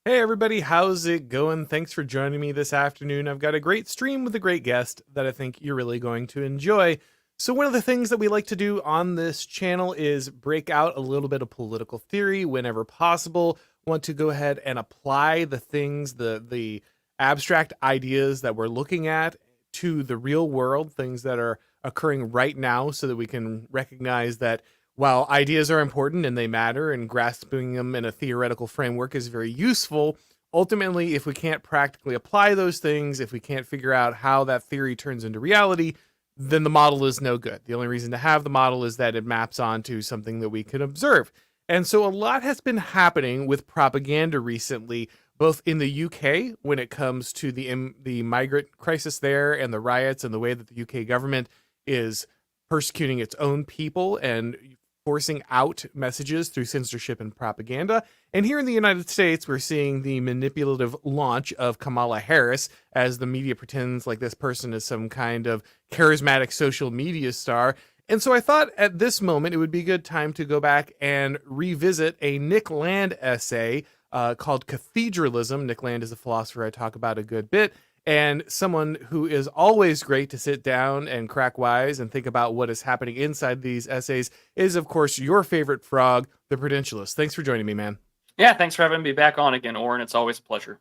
Hey everybody, how's it going? Thanks for joining me this afternoon. I've got a great stream with a great guest that I think you're really going to enjoy. So, one of the things that we like to do on this channel is break out a little bit of political theory whenever possible. Want to go ahead and apply the things, the abstract ideas that we're looking at to the real world, things that are occurring right now, so that we can recognize that while ideas are important and they matter, and grasping them in a theoretical framework is very useful, ultimately, if we can't practically apply those things, if we can't figure out how that theory turns into reality, then the model is no good. The only reason to have the model is that it maps onto something that we can observe. And so a lot has been happening with propaganda recently, both in the UK when it comes to the migrant crisis there and the riots and the way that the UK government is persecuting its own people and forcing out messages through censorship and propaganda. And here in the United States, we're seeing the manipulative launch of Kamala Harris as the media pretends like this person is some kind of charismatic social media star. And so I thought at this moment it would be a good time to go back and revisit a Nick Land essay called Cathedralism. Nick Land is a philosopher I talk about a good bit, and someone who is always great to sit down and crack wise and think about what is happening inside these essays is, of course, your favorite frog, the Prudentialist. Thanks for joining me, man. Yeah, thanks for having me back on again, Auron. It's always a pleasure.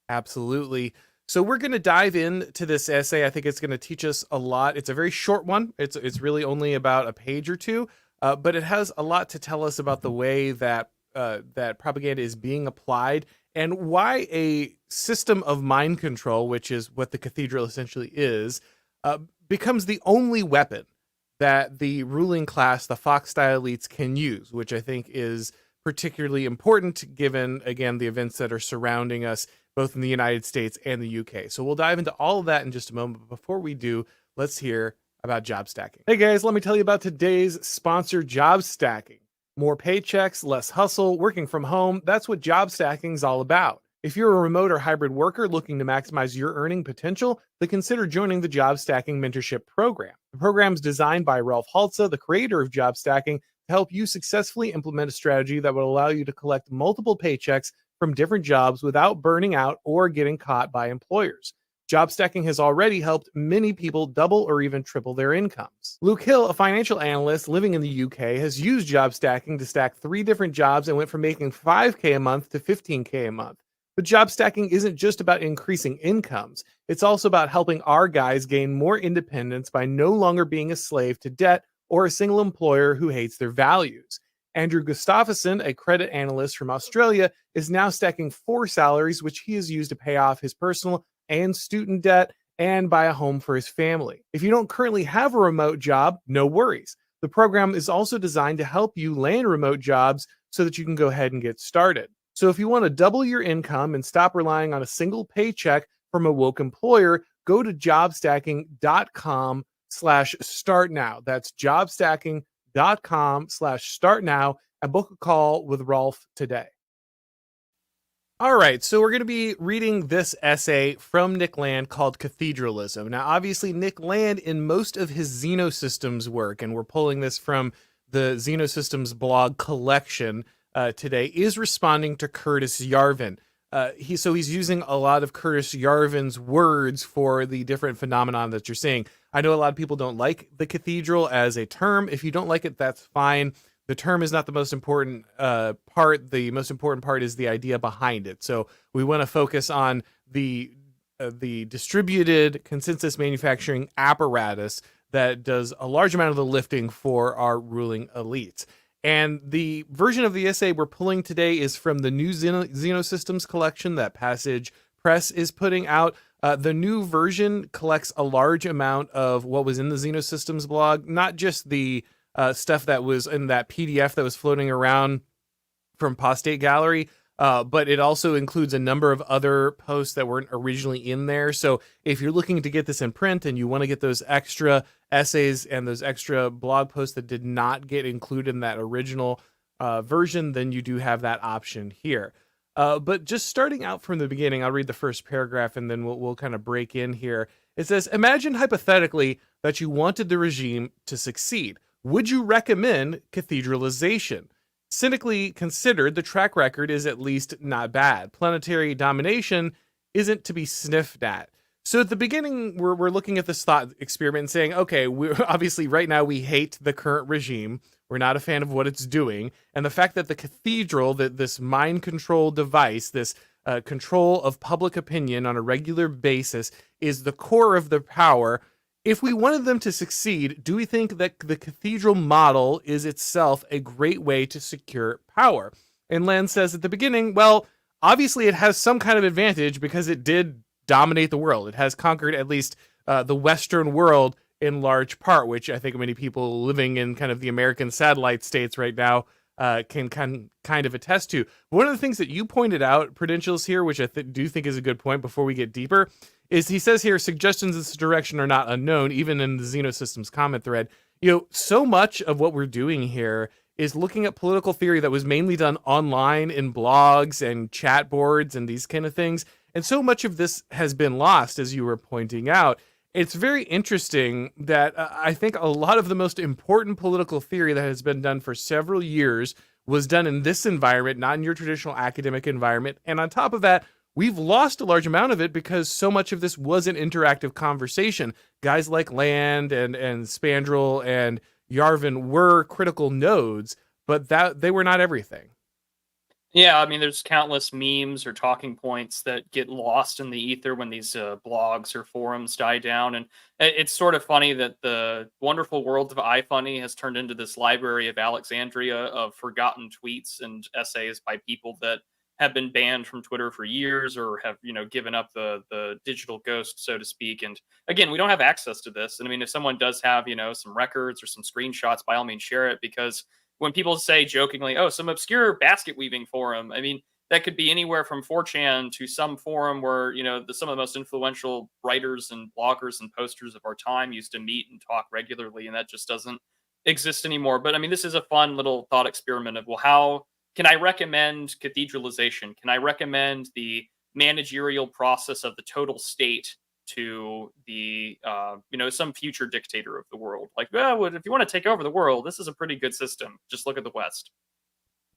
Absolutely. So we're going to dive into this essay. I think it's going to teach us a lot. It's a very short one. It's really only about a page or two, but it has a lot to tell us about the way that that propaganda is being applied and why a system of mind control, which is what the cathedral essentially is, becomes the only weapon that the ruling class, the Fox-style elites, can use, which I think is particularly important given, again, the events that are surrounding us both in the United States and the UK. So we'll dive into all of that in just a moment. But before we do, let's hear about job stacking. Hey guys, let me tell you about today's sponsor, job stacking. More paychecks, less hustle, working from home. That's what job stacking is all about. If you're a remote or hybrid worker looking to maximize your earning potential, then consider joining the Job Stacking Mentorship Program. The program is designed by Ralph Haltza, the creator of Job Stacking, to help you successfully implement a strategy that will allow you to collect multiple paychecks from different jobs without burning out or getting caught by employers. Job stacking has already helped many people double or even triple their incomes. Luke Hill, a financial analyst living in the UK, has used job stacking to stack 3 different jobs and went from making $5K a month to $15K a month. But job stacking isn't just about increasing incomes. It's also about helping our guys gain more independence by no longer being a slave to debt or a single employer who hates their values. Andrew Gustafsson, a credit analyst from Australia, is now stacking 4 salaries, which he has used to pay off his personal and student debt and buy a home for his family. If you don't currently have a remote job, no worries. The program is also designed to help you land remote jobs so that you can go ahead and get started. So if you want to double your income and stop relying on a single paycheck from a woke employer, go to jobstacking.com/start now. That's jobstacking.com/start now and book a call with Rolf today. All right, so we're going to be reading this essay from Nick Land called Cathedralism. Now, obviously, Nick Land, in most of his Xenosystems work, and we're pulling this from the Xenosystems blog collection today, is responding to Curtis Yarvin. He's using a lot of Curtis Yarvin's words for the different phenomenon that you're seeing. I know a lot of people don't like the cathedral as a term. If you don't like it, that's fine. The term is not the most important part. The most important part is the idea behind it. So we want to focus on the distributed consensus manufacturing apparatus that does a large amount of the lifting for our ruling elites. And the version of the essay we're pulling today is from the new Xenosystems collection that Passage Press is putting out. The new version collects a large amount of what was in the Xenosystems blog, not just the stuff that was in that PDF that was floating around from Postate Gallery, but it also includes a number of other posts that weren't originally in there. So if you're looking to get this in print and you want to get those extra essays and those extra blog posts that did not get included in that original version, then you do have that option here. But just starting out from the beginning, I'll read the first paragraph and then we'll kind of break in here. It says, imagine hypothetically that you wanted the regime to succeed. Would you recommend cathedralization? Cynically considered, the track record is at least not bad. Planetary domination isn't to be sniffed at. So at the beginning, we're looking at this thought experiment and saying, okay, we're obviously right now we hate the current regime. We're not a fan of what it's doing. And the fact that the cathedral, that this mind control device, this control of public opinion on a regular basis is the core of their power. If we wanted them to succeed, do we think that the cathedral model is itself a great way to secure power? And Land says at the beginning, well, obviously it has some kind of advantage because it did dominate the world. It has conquered at least the Western world in large part, which I think many people living in kind of the American satellite states right now can kind of attest to. One of the things that you pointed out, Prudentialist here, which I do think is a good point before we get deeper, is he says here, suggestions in this direction are not unknown, even in the Xenosystems comment thread. So much of what we're doing here is looking at political theory that was mainly done online in blogs and chat boards and these kind of things. And so much of this has been lost, as you were pointing out. It's very interesting that I think a lot of the most important political theory that has been done for several years was done in this environment, not in your traditional academic environment. And on top of that, we've lost a large amount of it because so much of this was an interactive conversation. Guys like Land and Spandrel and Yarvin were critical nodes, but that they were not everything. Yeah, I mean, there's countless memes or talking points that get lost in the ether when these blogs or forums die down. And it's sort of funny that the wonderful world of iFunny has turned into this library of Alexandria of forgotten tweets and essays by people that have been banned from Twitter for years or have, given up the digital ghost, so to speak. And again, we don't have access to this. And I mean, if someone does have, some records or some screenshots, by all means, share it, because when people say jokingly, oh, some obscure basket weaving forum, I mean, that could be anywhere from 4chan to some forum where, some of the most influential writers and bloggers and posters of our time used to meet and talk regularly. And that just doesn't exist anymore. But I mean, this is a fun little thought experiment of, well, how can I recommend cathedralization? Can I recommend the managerial process of the total state to the some future dictator of the world? Like, well, if you want to take over the world, this is a pretty good system. Just look at the West.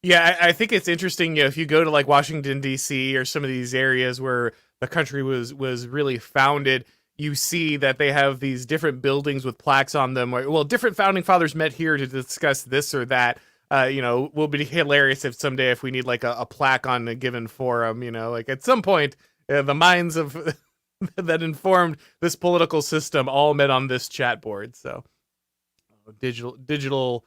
Yeah, I think it's interesting. If you go to like Washington D.C. or some of these areas where the country was really founded, you see that they have these different buildings with plaques on them. Where, different founding fathers met here to discuss this or that. Will be hilarious if someday if we need like a plaque on a given forum. Like at some point, the minds of that informed this political system all met on this chat board. So digital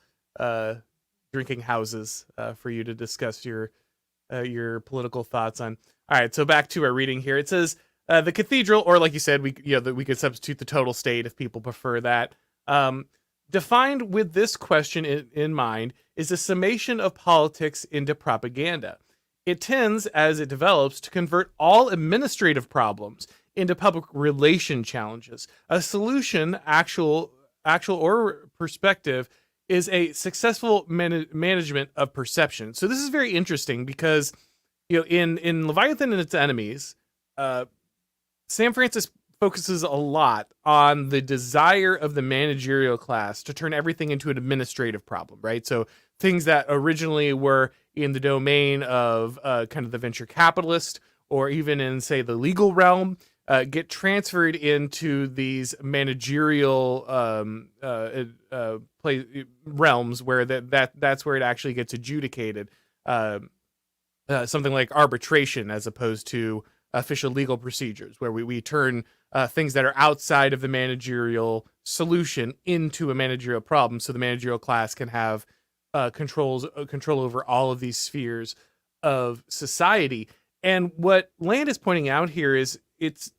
drinking houses for you to discuss your political thoughts on. All right, so back to our reading here. It says the cathedral, or like you said, we could substitute the total state if people prefer that. Defined with this question in mind is a summation of politics into propaganda. It tends, as it develops, to convert all administrative problems into public relation challenges. A solution, actual or perspective, is a successful management of perception. So this is very interesting because, in Leviathan and Its Enemies, Sam Francis focuses a lot on the desire of the managerial class to turn everything into an administrative problem, right? So things that originally were in the domain of kind of the venture capitalist or even in, say, the legal realm, get transferred into these managerial realms where that's where it actually gets adjudicated. Something like arbitration as opposed to official legal procedures, where we turn things that are outside of the managerial solution into a managerial problem, so the managerial class can have control over all of these spheres of society. And what Land is pointing out here is it's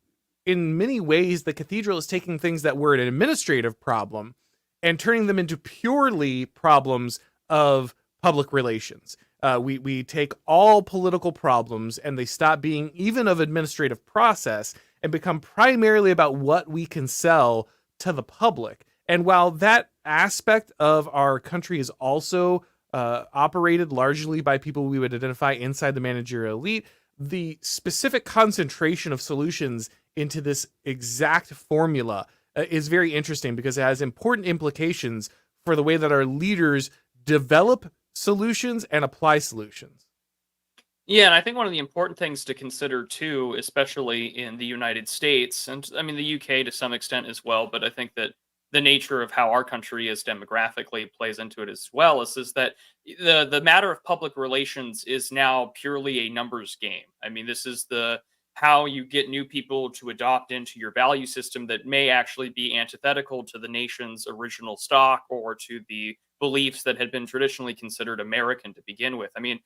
in many ways the cathedral is taking things that were an administrative problem and turning them into purely problems of public relations. We take all political problems and they stop being even of administrative process and become primarily about what we can sell to the public. And while that aspect of our country is also operated largely by people we would identify inside the managerial elite, the specific concentration of solutions into this exact formula is very interesting because it has important implications for the way that our leaders develop solutions and apply solutions. Yeah, and I think one of the important things to consider too, especially in the United States, and I mean the UK to some extent as well, but I think that the nature of how our country is demographically plays into it as well is that the matter of public relations is now purely a numbers game. I mean, this is the how you get new people to adopt into your value system that may actually be antithetical to the nation's original stock or to the beliefs that had been traditionally considered American to begin with. I mean,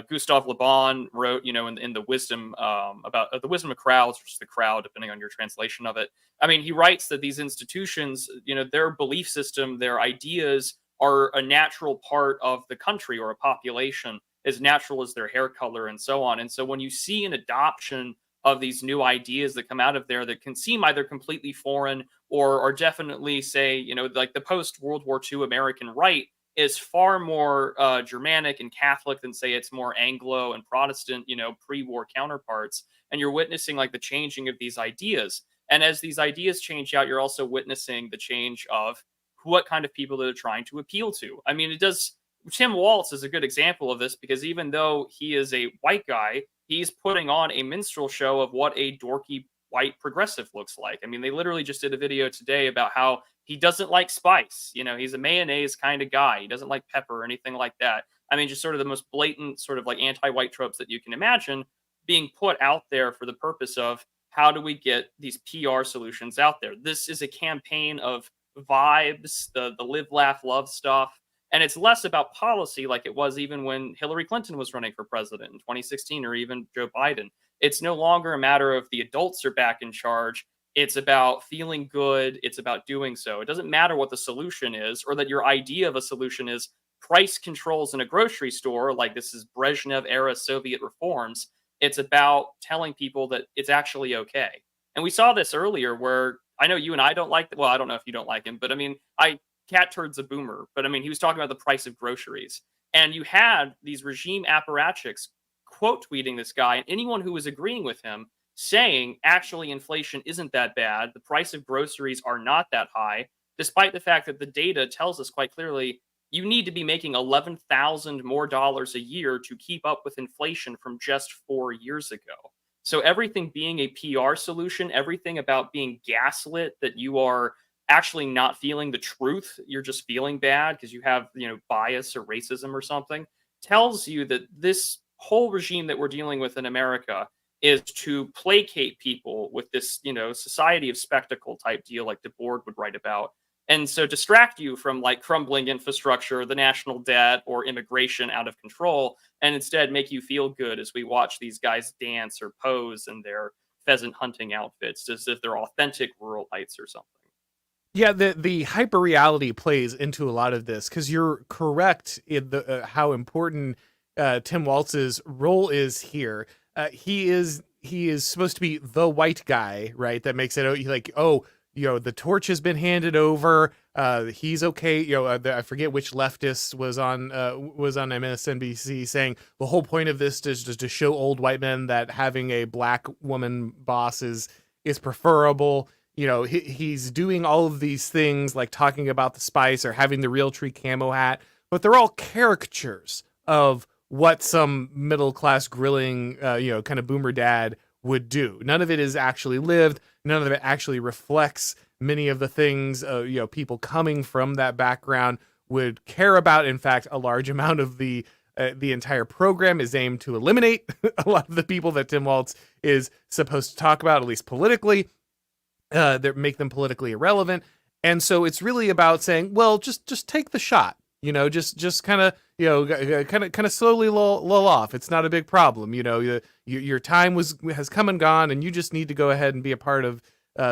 Gustav Le Bon wrote, in the wisdom about the wisdom of crowds, which is the crowd, depending on your translation of it. I mean, he writes that these institutions, their belief system, their ideas are a natural part of the country or a population, as natural as their hair color and so on. And so when you see an adoption of these new ideas that come out of there that can seem either completely foreign or are definitely, say, like the post World War II American right is far more Germanic and Catholic than, say, its more Anglo and Protestant, pre-war counterparts. And you're witnessing like the changing of these ideas. And as these ideas change out, you're also witnessing the change of what kind of people they're trying to appeal to. I mean, it does. Tim Waltz is a good example of this because even though he is a white guy, he's putting on a minstrel show of what a dorky white progressive looks like. I mean, they literally just did a video today about how he doesn't like spice. He's a mayonnaise kind of guy. He doesn't like pepper or anything like that. I mean, just sort of the most blatant sort of like anti-white tropes that you can imagine being put out there for the purpose of how do we get these PR solutions out there. This is a campaign of vibes, the live, laugh, love stuff. And it's less about policy like it was even when Hillary Clinton was running for president in 2016 or even Joe Biden. It's no longer a matter of the adults are back in charge. It's about feeling good. It's about doing so. It doesn't matter what the solution is or that your idea of a solution is price controls in a grocery store, like this is Brezhnev era Soviet reforms. It's about telling people that it's actually okay. And we saw this earlier where I know you and I don't like, well, I don't know if you don't like him, but I mean, Cat Turd's a boomer, but I mean, he was talking about the price of groceries. And you had these regime apparatchiks quote tweeting this guy and anyone who was agreeing with him saying, actually, inflation isn't that bad. The price of groceries are not that high, despite the fact that the data tells us quite clearly you need to be making 11,000 more dollars a year to keep up with inflation from just 4 years ago. So everything being a PR solution, everything about being gaslit that you are actually not feeling the truth, you're just feeling bad because you have, bias or racism or something, tells you that this whole regime that we're dealing with in America is to placate people with this, society of spectacle type deal like DeBoard would write about. And so distract you from like crumbling infrastructure, the national debt, or immigration out of control, and instead make you feel good as we watch these guys dance or pose in their pheasant hunting outfits as if they're authentic ruralites or something. Yeah, the hyper reality plays into a lot of this because you're correct in the how important Tim Waltz's role is here. He is supposed to be the white guy, right? That makes it like, oh, the torch has been handed over. He's okay. I forget which leftist was on MSNBC saying the whole point of this is just to show old white men that having a black woman boss is preferable. He's doing all of these things like talking about the spice or having the real tree camo hat, but they're all caricatures of what some middle class grilling, kind of boomer dad would do. None of it is actually lived. None of it actually reflects many of the things, people coming from that background would care about. In fact, a large amount of the entire program is aimed to eliminate a lot of the people that Tim Waltz is supposed to talk about, at least politically. That make them politically irrelevant. And so it's really about saying, well, just take the shot, just kind of slowly lull off. It's not a big problem. Your time has come and gone, and you just need to go ahead and be a part of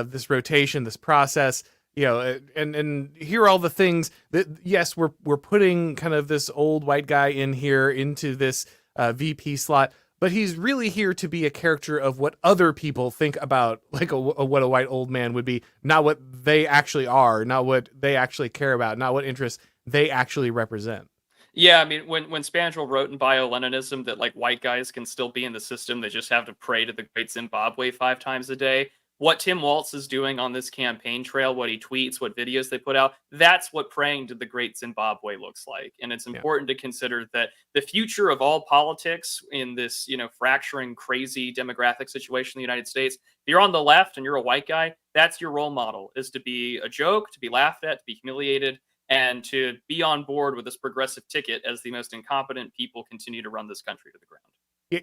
this rotation, this process, and here are all the things that, yes, we're putting kind of this old white guy in here into this VP slot, but he's really here to be a character of what other people think about, like what a white old man would be, not what they actually are, not what they actually care about, not what interests they actually represent. Yeah, I mean, when Spandrel wrote in Bio-Leninism that like white guys can still be in the system, they just have to pray to the Great Zimbabwe 5 times a day. what Tim Waltz is doing on this campaign trail, what he tweets, what videos they put out, that's what praying to the great Zimbabwe looks like. And it's Yeah. important to consider that the future of all politics in this, fracturing, crazy demographic situation in the United States, if you're on the left and you're a white guy, that's your role model, is to be a joke, to be laughed at, to be humiliated, and to be on board with this progressive ticket as the most incompetent people continue to run this country to the ground.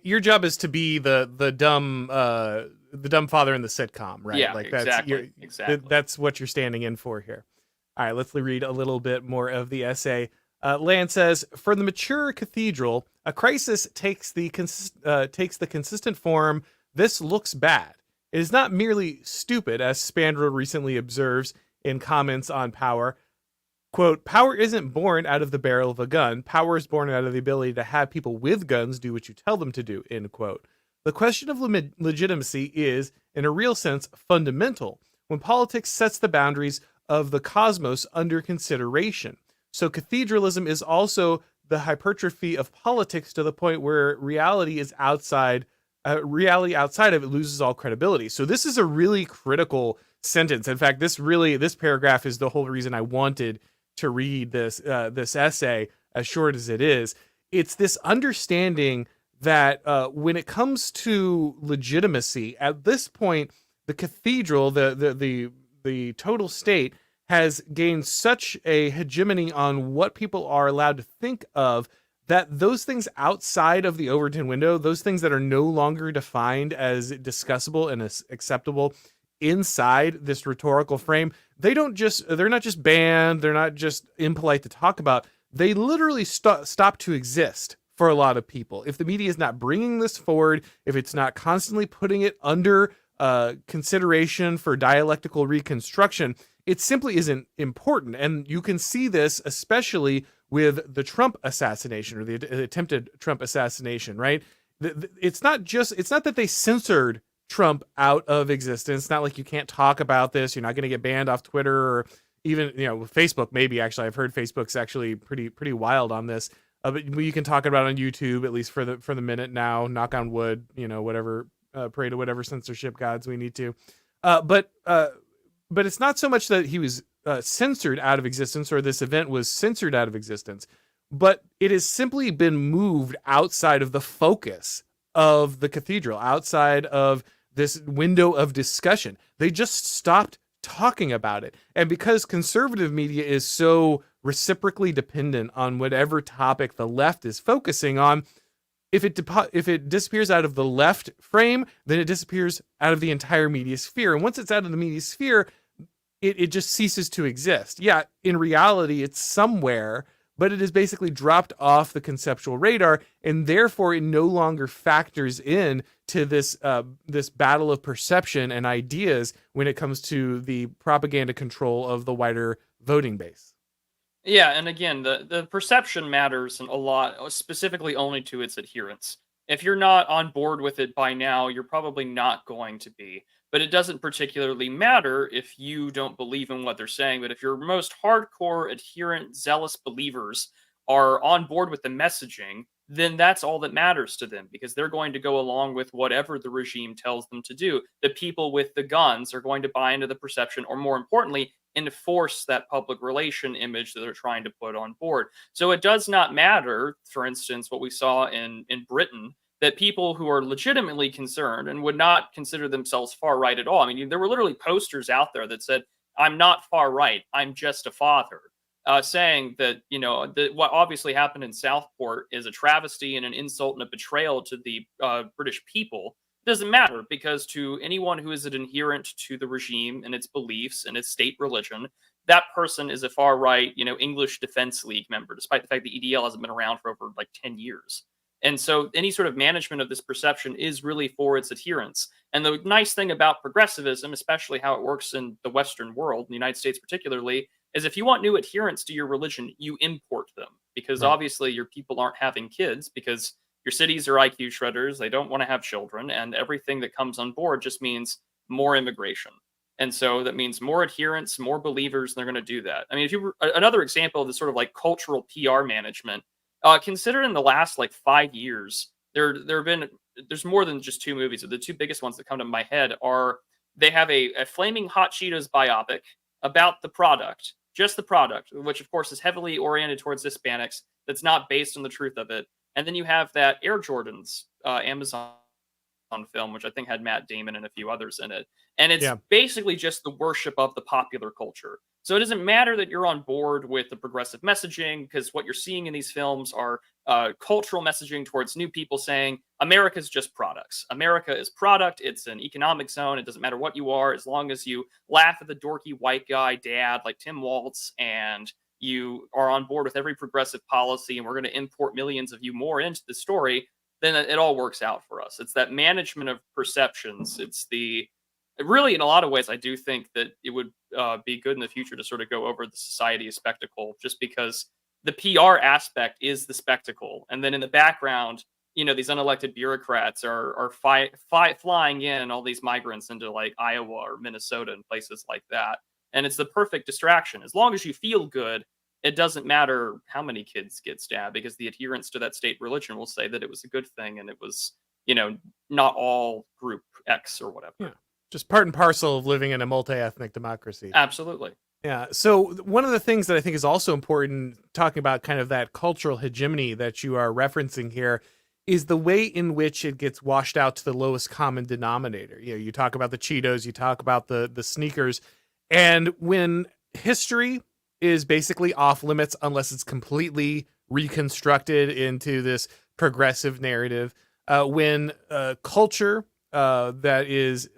Your job is to be the dumb father in the sitcom, right? Yeah, Like exactly. Exactly. that's what you're standing in for here. All right, let's read a little bit more of the essay. Land says, for the mature cathedral, a crisis takes the consistent form. This looks bad. It is not merely stupid, as Spandrel recently observes in comments on power. Quote, power isn't born out of the barrel of a gun. Power is born out of the ability to have people with guns do what you tell them to do, end quote. The question of legitimacy is, in a real sense, fundamental when politics sets the boundaries of the cosmos under consideration. So cathedralism is also the hypertrophy of politics to the point where reality outside of it loses all credibility. So this is a really critical sentence. In fact, this paragraph is the whole reason I wanted to read this essay, as short as it is. It's this understanding that when it comes to legitimacy, at this point, the cathedral, the total state, has gained such a hegemony on what people are allowed to think of, that those things outside of the Overton window, those things that are no longer defined as discussable and as acceptable inside this rhetorical frame, they're not just banned, they're not just impolite to talk about, they literally stop to exist for a lot of people. If the media is not bringing this forward, if it's not constantly putting it under consideration for dialectical reconstruction, it simply isn't important. And you can see this especially with the Trump assassination, or the attempted Trump assassination, right? It's not that they censored Trump out of existence. It's not like you can't talk about this. You're not going to get banned off Twitter, or even, Facebook. Maybe, actually, I've heard Facebook's actually pretty wild on this. But you can talk about it on YouTube, at least for the minute now. Knock on wood. Whatever. Pray to whatever censorship gods we need to. But it's not so much that he was censored out of existence, or this event was censored out of existence, but it has simply been moved outside of the focus of the cathedral, outside of this window of discussion. They just stopped talking about it. And because conservative media is so reciprocally dependent on whatever topic the left is focusing on, if it disappears out of the left frame, then it disappears out of the entire media sphere. And once it's out of the media sphere, it just ceases to exist. Yeah, in reality, it's somewhere, but it is basically dropped off the conceptual radar, and therefore it no longer factors in to this battle of perception and ideas when it comes to the propaganda control of the wider voting base. Yeah, and again, the perception matters a lot, specifically only to its adherents. If you're not on board with it by now, you're probably not going to be. But it doesn't particularly matter if you don't believe in what they're saying. But if your most hardcore, adherent, zealous believers are on board with the messaging, then that's all that matters to them, because they're going to go along with whatever the regime tells them to do. The people with the guns are going to buy into the perception, or more importantly, enforce that public relation image that they're trying to put on board. So it does not matter, for instance, what we saw in Britain, that people who are legitimately concerned and would not consider themselves far right at all. I mean, there were literally posters out there that said, "I'm not far right, I'm just a father," saying that, what obviously happened in Southport is a travesty and an insult and a betrayal to the British people. It doesn't matter, because to anyone who is an adherent to the regime and its beliefs and its state religion, that person is a far right, English Defense League member, despite the fact that EDL hasn't been around for over like 10 years. And so any sort of management of this perception is really for its adherents. And the nice thing about progressivism, especially how it works in the Western world, in the United States particularly, is if you want new adherents to your religion, you import them, because Right. obviously your people aren't having kids, because your cities are IQ shredders. They don't want to have children. And everything that comes on board just means more immigration. And so that means more adherents, more believers, and they're going to do that. I mean, another example of this sort of like cultural PR management, consider in the last like 5 years, there's more than just two movies. The two biggest ones that come to my head are they have a flaming hot Cheetos biopic about the product, just the product, which of course is heavily oriented towards Hispanics. That's not based on the truth of it. And then you have that Air Jordans Amazon film, which I think had Matt Damon and a few others in it. And it's Yeah. basically just the worship of the popular culture. So it doesn't matter that you're on board with the progressive messaging, because what you're seeing in these films are cultural messaging towards new people saying America's just products. America is product. It's an economic zone. It doesn't matter what you are, as long as you laugh at the dorky white guy dad like Tim Waltz, and you are on board with every progressive policy, and we're going to import millions of you more into the story, then it all works out for us. It's that management of perceptions. It's the really, in a lot of ways, I do think that it would be good in the future to sort of go over the society of spectacle, just because the PR aspect is the spectacle, and then in the background, these unelected bureaucrats are flying in all these migrants into like Iowa or Minnesota and places like that, and it's the perfect distraction. As long as you feel good, it doesn't matter how many kids get stabbed, because the adherents to that state religion will say that it was a good thing, and it was, not all group X or Yeah. whatever. Just part and parcel of living in a multi-ethnic democracy. Absolutely. Yeah. So one of the things that I think is also important, talking about kind of that cultural hegemony that you are referencing here, is the way in which it gets washed out to the lowest common denominator. You talk about the Cheetos, you talk about the sneakers, and when history is basically off limits unless it's completely reconstructed into this progressive narrative, when culture that is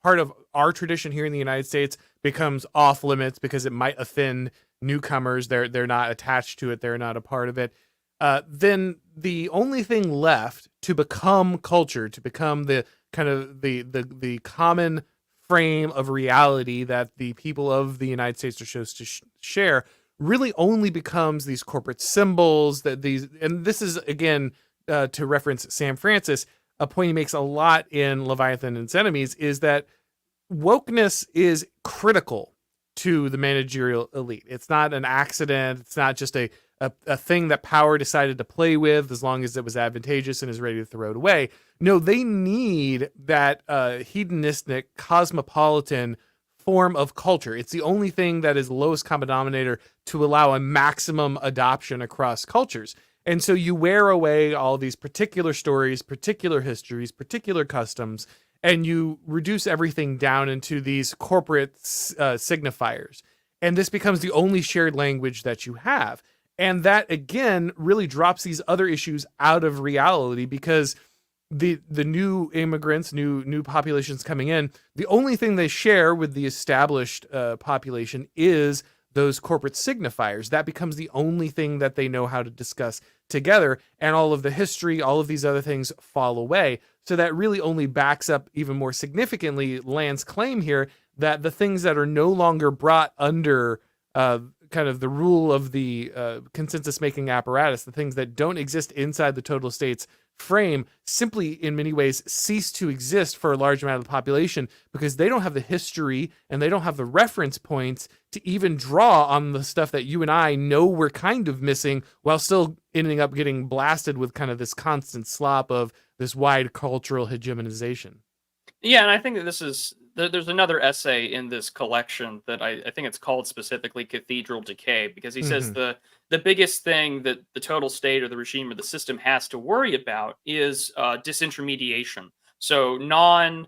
part of our tradition here in the United States becomes off limits because it might offend newcomers. They're not attached to it. They're not a part of it. Then the only thing left to become culture, to become the kind of the common frame of reality that the people of the United States are supposed to share, really only becomes these corporate symbols and this is again to reference Sam Francis, a point he makes a lot in Leviathan and Its Enemies, is that wokeness is critical to the managerial elite. It's not an accident. It's not just a thing that power decided to play with as long as it was advantageous and is ready to throw it away. No, they need that hedonistic, cosmopolitan form of culture. It's the only thing that is lowest common denominator to allow a maximum adoption across cultures. And so you wear away all these particular stories, particular histories, particular customs, and you reduce everything down into these corporate signifiers. And this becomes the only shared language that you have. And that, again, really drops these other issues out of reality, because the new immigrants, new populations coming in, the only thing they share with the established population is those corporate signifiers. That becomes the only thing that they know how to discuss together, and all of the history, all of these other things fall away. So that really only backs up even more significantly Land's claim here that the things that are no longer brought under kind of the rule of the consensus making apparatus, the things that don't exist inside the total states frame, simply in many ways cease to exist for a large amount of the population, because they don't have the history and they don't have the reference points to even draw on the stuff that you and I know we're kind of missing, while still ending up getting blasted with kind of this constant slop of this wide cultural hegemonization. Yeah, and I think that there's another essay in this collection that I think it's called specifically Cathedral Decay, because he says Mm-hmm. the biggest thing that the total state or the regime or the system has to worry about is disintermediation. So non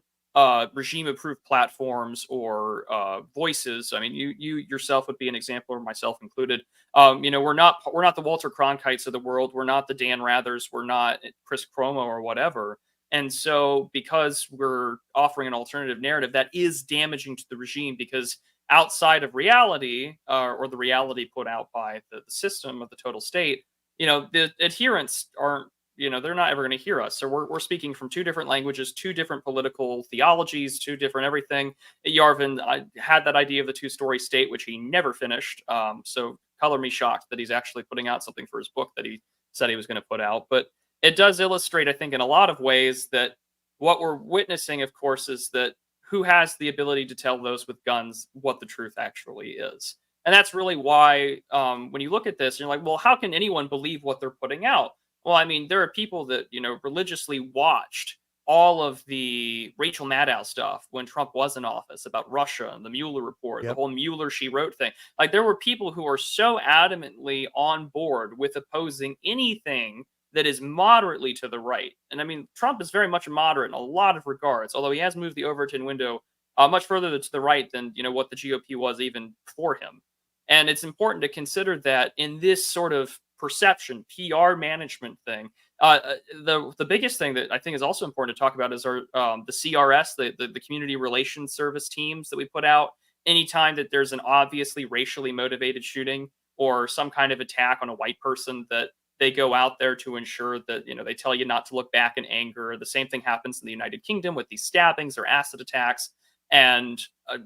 regime approved platforms or voices. I mean, you yourself would be an example, or myself included. We're not the Walter Cronkites of the world. We're not the Dan Rathers. We're not Chris Cuomo or whatever. And so, because we're offering an alternative narrative, that is damaging to the regime, because outside of reality, or the reality put out by the system of the total state, the adherents aren't, they're not ever going to hear us. So we're speaking from two different languages, two different political theologies, two different everything. Yarvin had that idea of the two-story state, which he never finished. So color me shocked that he's actually putting out something for his book that he said he was going to put out. But it does illustrate, I think, in a lot of ways, that what we're witnessing, of course, is that who has the ability to tell those with guns what the truth actually is. And that's really why, when you look at this, you're like, well, how can anyone believe what they're putting out? Well, I mean, there are people that, religiously watched all of the Rachel Maddow stuff when Trump was in office about Russia and the Mueller report, the Yep. whole Mueller she wrote thing. Like there were people who are so adamantly on board with opposing anything that is moderately to the right. And I mean, Trump is very much a moderate in a lot of regards, although he has moved the Overton window much further to the right than what the GOP was even before him. And it's important to consider that in this sort of perception, PR management thing, the biggest thing that I think is also important to talk about is our the CRS, the community relations service teams that we put out. Anytime that there's an obviously racially motivated shooting or some kind of attack on a white person, that they go out there to ensure that they tell you not to look back in anger. The same thing happens in the United Kingdom with these stabbings or acid attacks, and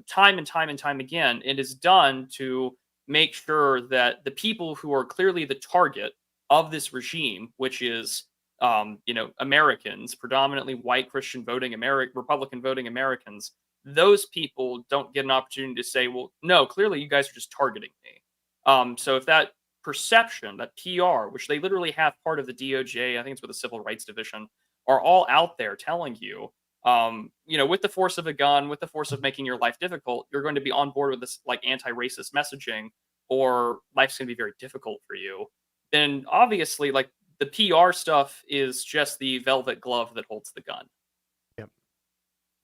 time and time and time again, it is done to make sure that the people who are clearly the target of this regime, which is Americans, predominantly white Christian voting Republican voting Americans, those people don't get an opportunity to say, well, no, clearly you guys are just targeting me. So if that perception, that PR, which they literally have part of the DOJ, I think it's with the Civil Rights Division, are all out there telling you, with the force of a gun, with the force of making your life difficult, you're going to be on board with this like anti-racist messaging, or life's going to be very difficult for you. Then obviously, like the PR stuff is just the velvet glove that holds the gun. Yep.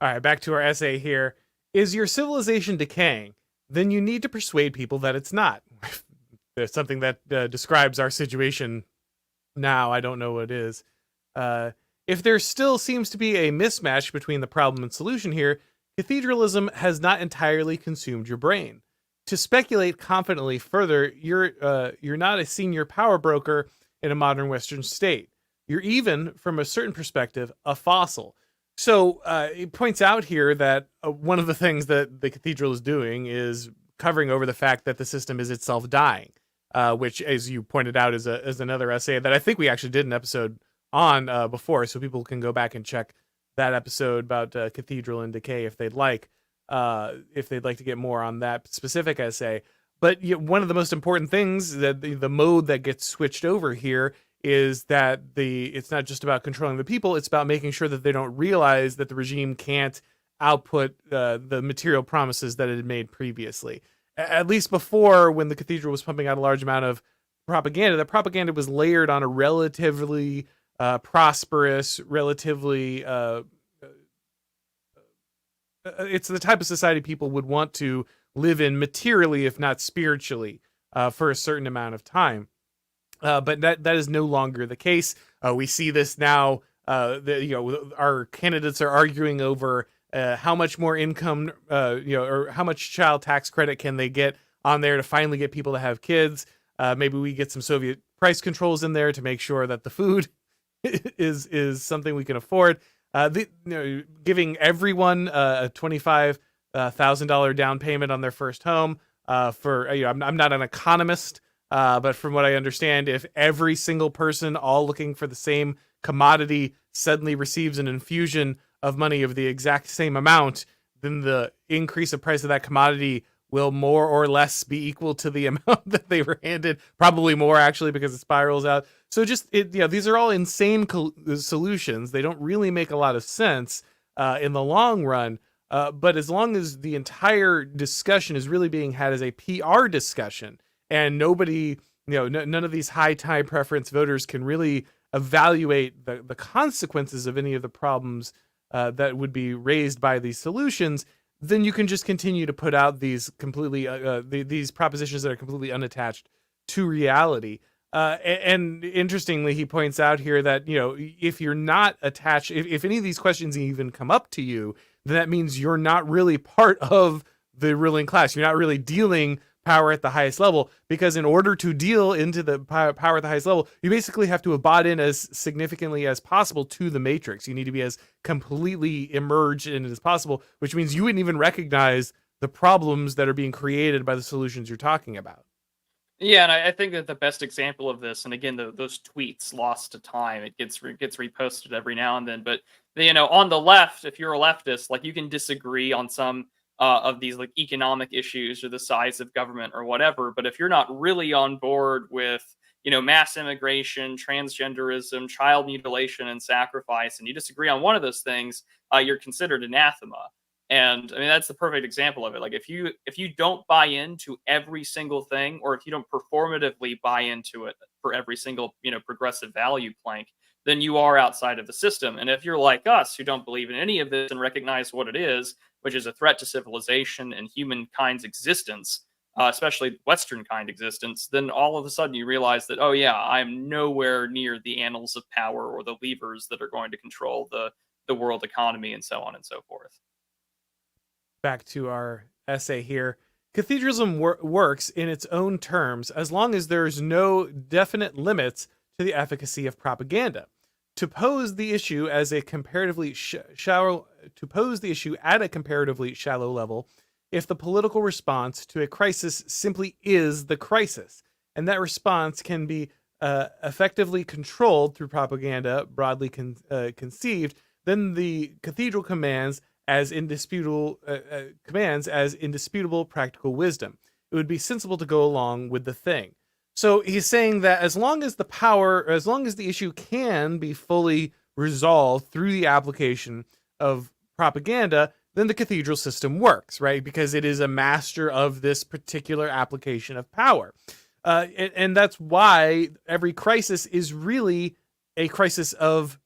All right, back to our essay here. Is your civilization decaying? Then you need to persuade people that it's not. There's something that describes our situation now. I don't know what it is. If there still seems to be a mismatch between the problem and solution here, cathedralism has not entirely consumed your brain. To speculate confidently further, you're not a senior power broker in a modern Western state. You're even, from a certain perspective, a fossil. So it points out here that one of the things that the cathedral is doing is covering over the fact that the system is itself dying, which, as you pointed out, is another essay that I think we actually did an episode on before, so people can go back and check that episode about cathedral and decay if they'd like to get more on that specific essay. But one of the most important things that the mode that gets switched over here is that it's not just about controlling the people, it's about making sure that they don't realize that the regime can't output the material promises that it had made previously. At least before, when the cathedral was pumping out a large amount of propaganda, that propaganda was layered on a relatively prosperous, relatively it's the type of society people would want to live in materially, if not spiritually, for a certain amount of time. But that is no longer the case. We see this now. Our candidates are arguing over how much more income, or how much child tax credit can they get on there to finally get people to have kids. Maybe we get some Soviet price controls in there to make sure that the food is something we can afford. Giving everyone a $25,000 down payment on their first home. I'm not an economist, but from what I understand, if every single person, all looking for the same commodity, suddenly receives an infusion of money of the exact same amount, then the increase of price of that commodity will more or less be equal to the amount that they were handed. Probably more, actually, because it spirals out. So these are all insane solutions. They don't really make a lot of sense in the long run. But as long as the entire discussion is really being had as a PR discussion, and nobody, none of these high time preference voters can really evaluate the consequences of any of the problems that would be raised by these solutions, then you can just continue to put out these completely these propositions that are completely unattached to reality. And interestingly, he points out here that if you're not attached, if any of these questions even come up to you, then that means you're not really part of the ruling class. You're not really dealing power at the highest level, because in order to deal into the power at the highest level, you basically have to have bought in as significantly as possible to the matrix. You need to be as completely immersed in it as possible, which means you wouldn't even recognize the problems that are being created by the solutions you're talking about. Yeah, and I think that the best example of this, and again, those tweets lost to time, it gets reposted every now and then. But on the left, if you're a leftist, like you can disagree on some of these like economic issues or the size of government or whatever. But if you're not really on board with mass immigration, transgenderism, child mutilation, and sacrifice, and you disagree on one of those things, you're considered anathema. And I mean, that's the perfect example of it. Like if you don't buy into every single thing, or if you don't performatively buy into it for every single progressive value plank, then you are outside of the system. And if you're like us, who don't believe in any of this and recognize what it is, which is a threat to civilization and humankind's existence, especially Western kind existence, then all of a sudden you realize that, oh yeah, I'm nowhere near the annals of power or the levers that are going to control the world economy and so on and so forth. Back to our essay here. Cathedralism works in its own terms as long as there's no definite limits to the efficacy of propaganda. To pose the issue as a comparatively shallow, to pose the issue at a comparatively shallow level, if the political response to a crisis simply is the crisis, and that response can be effectively controlled through propaganda, broadly conceived, then the cathedral commands as indisputable practical wisdom. It would be sensible to go along with the thing. So he's saying that as long as the issue can be fully resolved through the application of propaganda, then the cathedral system works, right? Because it is a master of this particular application of power. And that's why every crisis is really a crisis of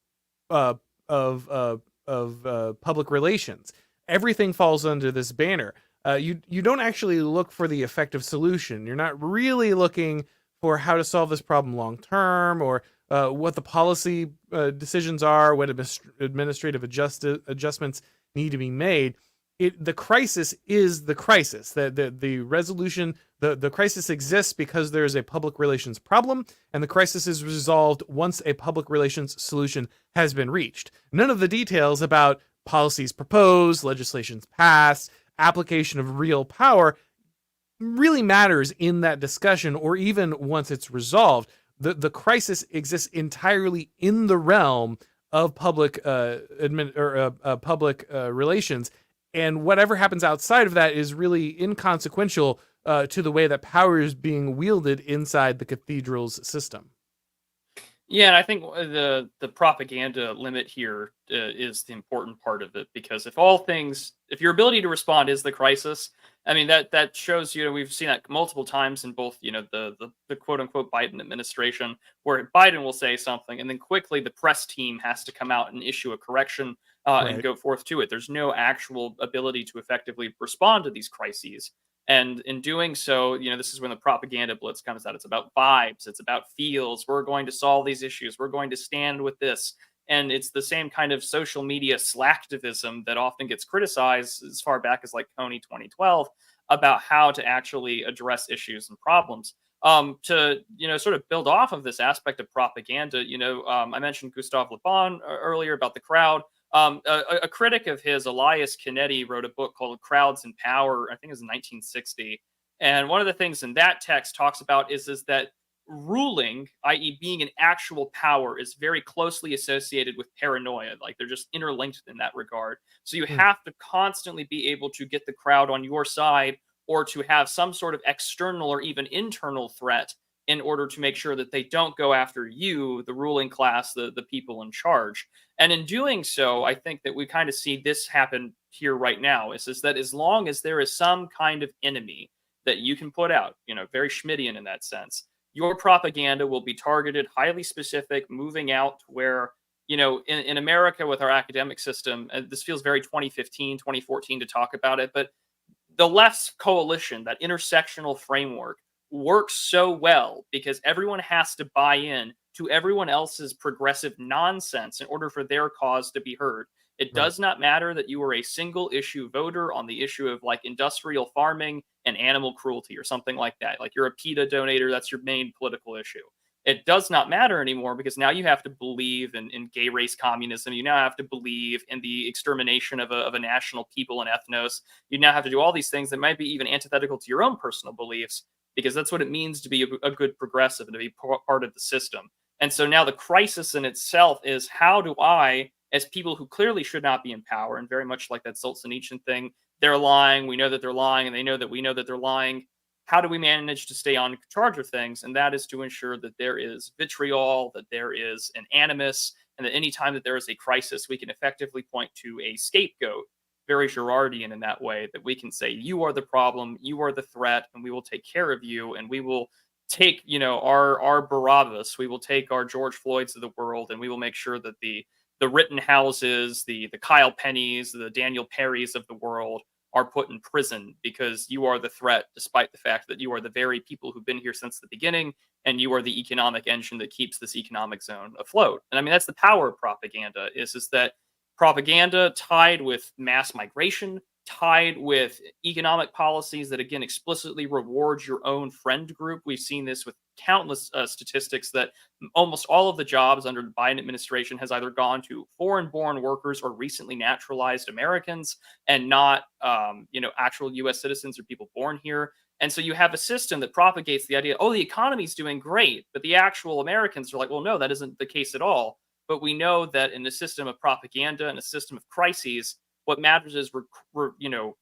public relations. Everything falls under this banner. You don't actually look for the effective solution. You're not really looking for how to solve this problem long term, or what the policy decisions are, what administrative adjustments need to be made. The crisis is the crisis. The resolution, the crisis exists because there's a public relations problem, and the crisis is resolved once a public relations solution has been reached. None of the details about policies proposed, legislations passed, application of real power really matters in that discussion, or even once it's resolved. The crisis exists entirely in the realm of public relations, and whatever happens outside of that is really inconsequential to the way that power is being wielded inside the cathedral's system. Yeah, and I think the propaganda limit here is the important part of it, because if your ability to respond is the crisis, I mean that shows, we've seen that multiple times in both the quote unquote Biden administration, where Biden will say something and then quickly the press team has to come out and issue a correction and Right. go forth to it. There's no actual ability to effectively respond to these crises. And in doing so, this is when the propaganda blitz comes out. It's about vibes, it's about feels. We're going to solve these issues. We're going to stand with this. And it's the same kind of social media slacktivism that often gets criticized as far back as like Coney 2012 about how to actually address issues and problems. To sort of build off of this aspect of propaganda, I mentioned Gustave Le Bon earlier about the crowd. A critic of his, Elias Canetti, wrote a book called Crowds and Power. I think it was in 1960. And one of the things in that text talks about is that ruling, i.e., being an actual power, is very closely associated with paranoia. Like they're just interlinked in that regard. So you Hmm. have to constantly be able to get the crowd on your side, or to have some sort of external or even internal threat in order to make sure that they don't go after you, the ruling class, the people in charge. And in doing so, I think that we kind of see this happen here right now. Is that as long as there is some kind of enemy that you can put out, very Schmittian in that sense, your propaganda will be targeted, highly specific, moving out to where, in America with our academic system, this feels very 2015, 2014 to talk about it, but the left's coalition, that intersectional framework, works so well because everyone has to buy in to everyone else's progressive nonsense in order for their cause to be heard. It Right. does not matter that you are a single issue voter on the issue of like industrial farming and animal cruelty or something like that. Like you're a PETA donator, that's your main political issue. It does not matter anymore because now you have to believe in gay race communism. You now have to believe in the extermination of a national people and ethnos. You now have to do all these things that might be even antithetical to your own personal beliefs, because that's what it means to be a good progressive and to be part of the system. And so now the crisis in itself is, how do I, as people who clearly should not be in power, and very much like that Solzhenitsyn thing, they're lying, we know that they're lying, and they know that we know that they're lying. how do we manage to stay on charge of things? And that is to ensure that there is vitriol, that there is an animus, and that any time that there is a crisis, we can effectively point to a scapegoat, very Girardian in that way, that we can say, you are the problem, you are the threat, and we will take care of you, and we will take, our Barabbas, we will take our George Floyds of the world, and we will make sure that the Rittenhouses, the Kyle Pennies, the Daniel Perrys of the world are put in prison because you are the threat, despite the fact that you are the very people who've been here since the beginning, and you are the economic engine that keeps this economic zone afloat. And I mean, that's the power of propaganda, is that propaganda tied with mass migration, tied with economic policies that again explicitly reward your own friend group. We've seen this with countless statistics that almost all of the jobs under the Biden administration has either gone to foreign-born workers or recently naturalized Americans, and not actual U.S. citizens or people born here. And so you have a system that propagates the idea, oh, the economy's doing great, but the actual Americans are like, well, no, that isn't the case at all. But we know that in a system of propaganda and a system of crises, what matters is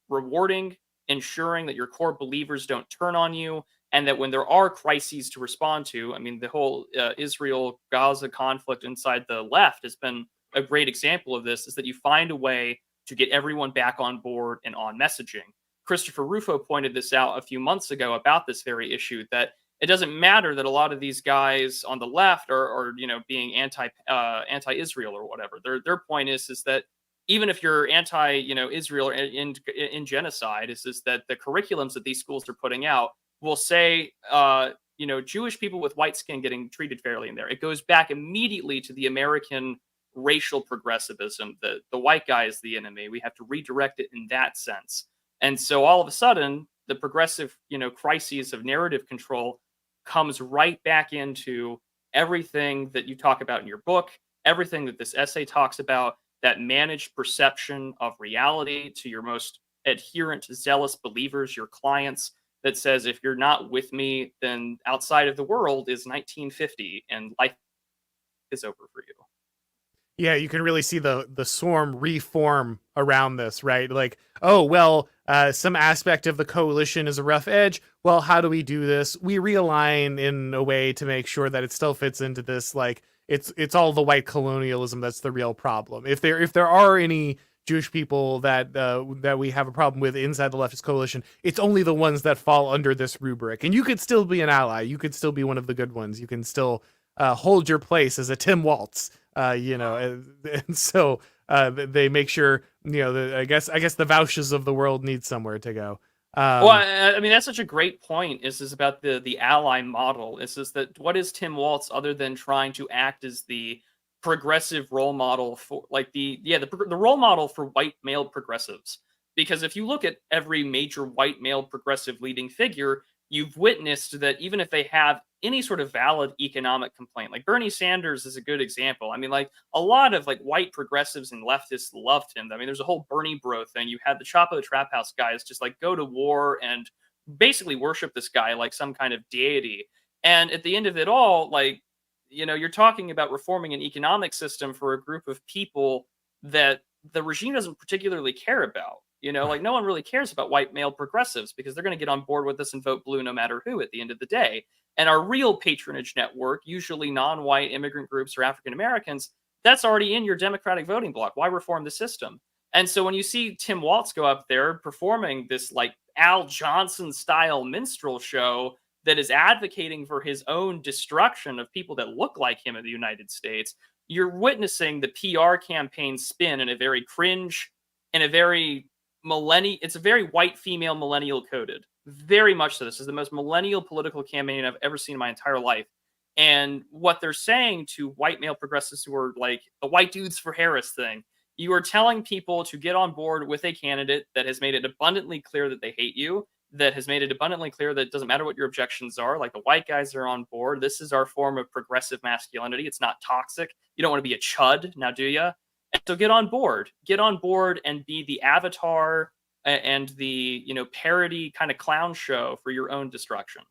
rewarding, ensuring that your core believers don't turn on you, and that when there are crises to respond to, I mean, the whole Israel-Gaza conflict inside the left has been a great example of this, is that you find a way to get everyone back on board and on messaging. Christopher Rufo pointed this out a few months ago about this very issue, that it doesn't matter that a lot of these guys on the left are being anti-Israel or whatever. Their point is that even if you're anti Israel in genocide, is that the curriculums that these schools are putting out will say Jewish people with white skin getting treated fairly in there. It goes back immediately to the American racial progressivism, that the white guy is the enemy. We have to redirect it in that sense. And so all of a sudden, the progressive, crises of narrative control comes right back into everything that you talk about in your book, everything that this essay talks about, that managed perception of reality to your most adherent, zealous believers, your clients, that says, if you're not with me, then outside of the world is 1950 and life is over for you. Yeah, you can really see the swarm reform around this, right? Like, oh, well, some aspect of the coalition is a rough edge. Well, how do we do this? We realign in a way to make sure that it still fits into this. Like, it's all the white colonialism that's the real problem. If there are any Jewish people that we have a problem with inside the leftist coalition, it's only the ones that fall under this rubric. And you could still be an ally. You could still be one of the good ones. You can still hold your place as a Tim Waltz. And so they make sure, I guess the Vouches of the world need somewhere to go. Well, I mean, that's such a great point. Is about the ally model. Is that what is Tim Waltz other than trying to act as the progressive role model for the role model for white male progressives? Because if you look at every major white male progressive leading figure, you've witnessed that even if they have any sort of valid economic complaint, like Bernie Sanders is a good example. I mean, like a lot of white progressives and leftists loved him. I mean, there's a whole Bernie bro thing. You had the Chapo the Trap House guys just go to war and basically worship this guy like some kind of deity. And at the end of it all, you're talking about reforming an economic system for a group of people that the regime doesn't particularly care about. No one really cares about white male progressives because they're going to get on board with this and vote blue no matter who at the end of the day. And our real patronage network, usually non-white immigrant groups or African Americans, that's already in your Democratic voting bloc. Why reform the system? And so when you see Tim Waltz go up there performing this Al Johnson style minstrel show that is advocating for his own destruction of people that look like him in the United States, you're witnessing the PR campaign spin in a very cringe, in a very it's a very white female millennial coded. Very much so. This is the most millennial political campaign I've ever seen in my entire life. And what they're saying to white male progressives who are like the white dudes for Harris thing, you are telling people to get on board with a candidate that has made it abundantly clear that they hate you, that has made it abundantly clear that it doesn't matter what your objections are. Like, the white guys are on board. This is our form of progressive masculinity. It's not toxic. You don't want to be a chud, now do you? And so get on board and be the avatar and the parody kind of clown show for your own destruction.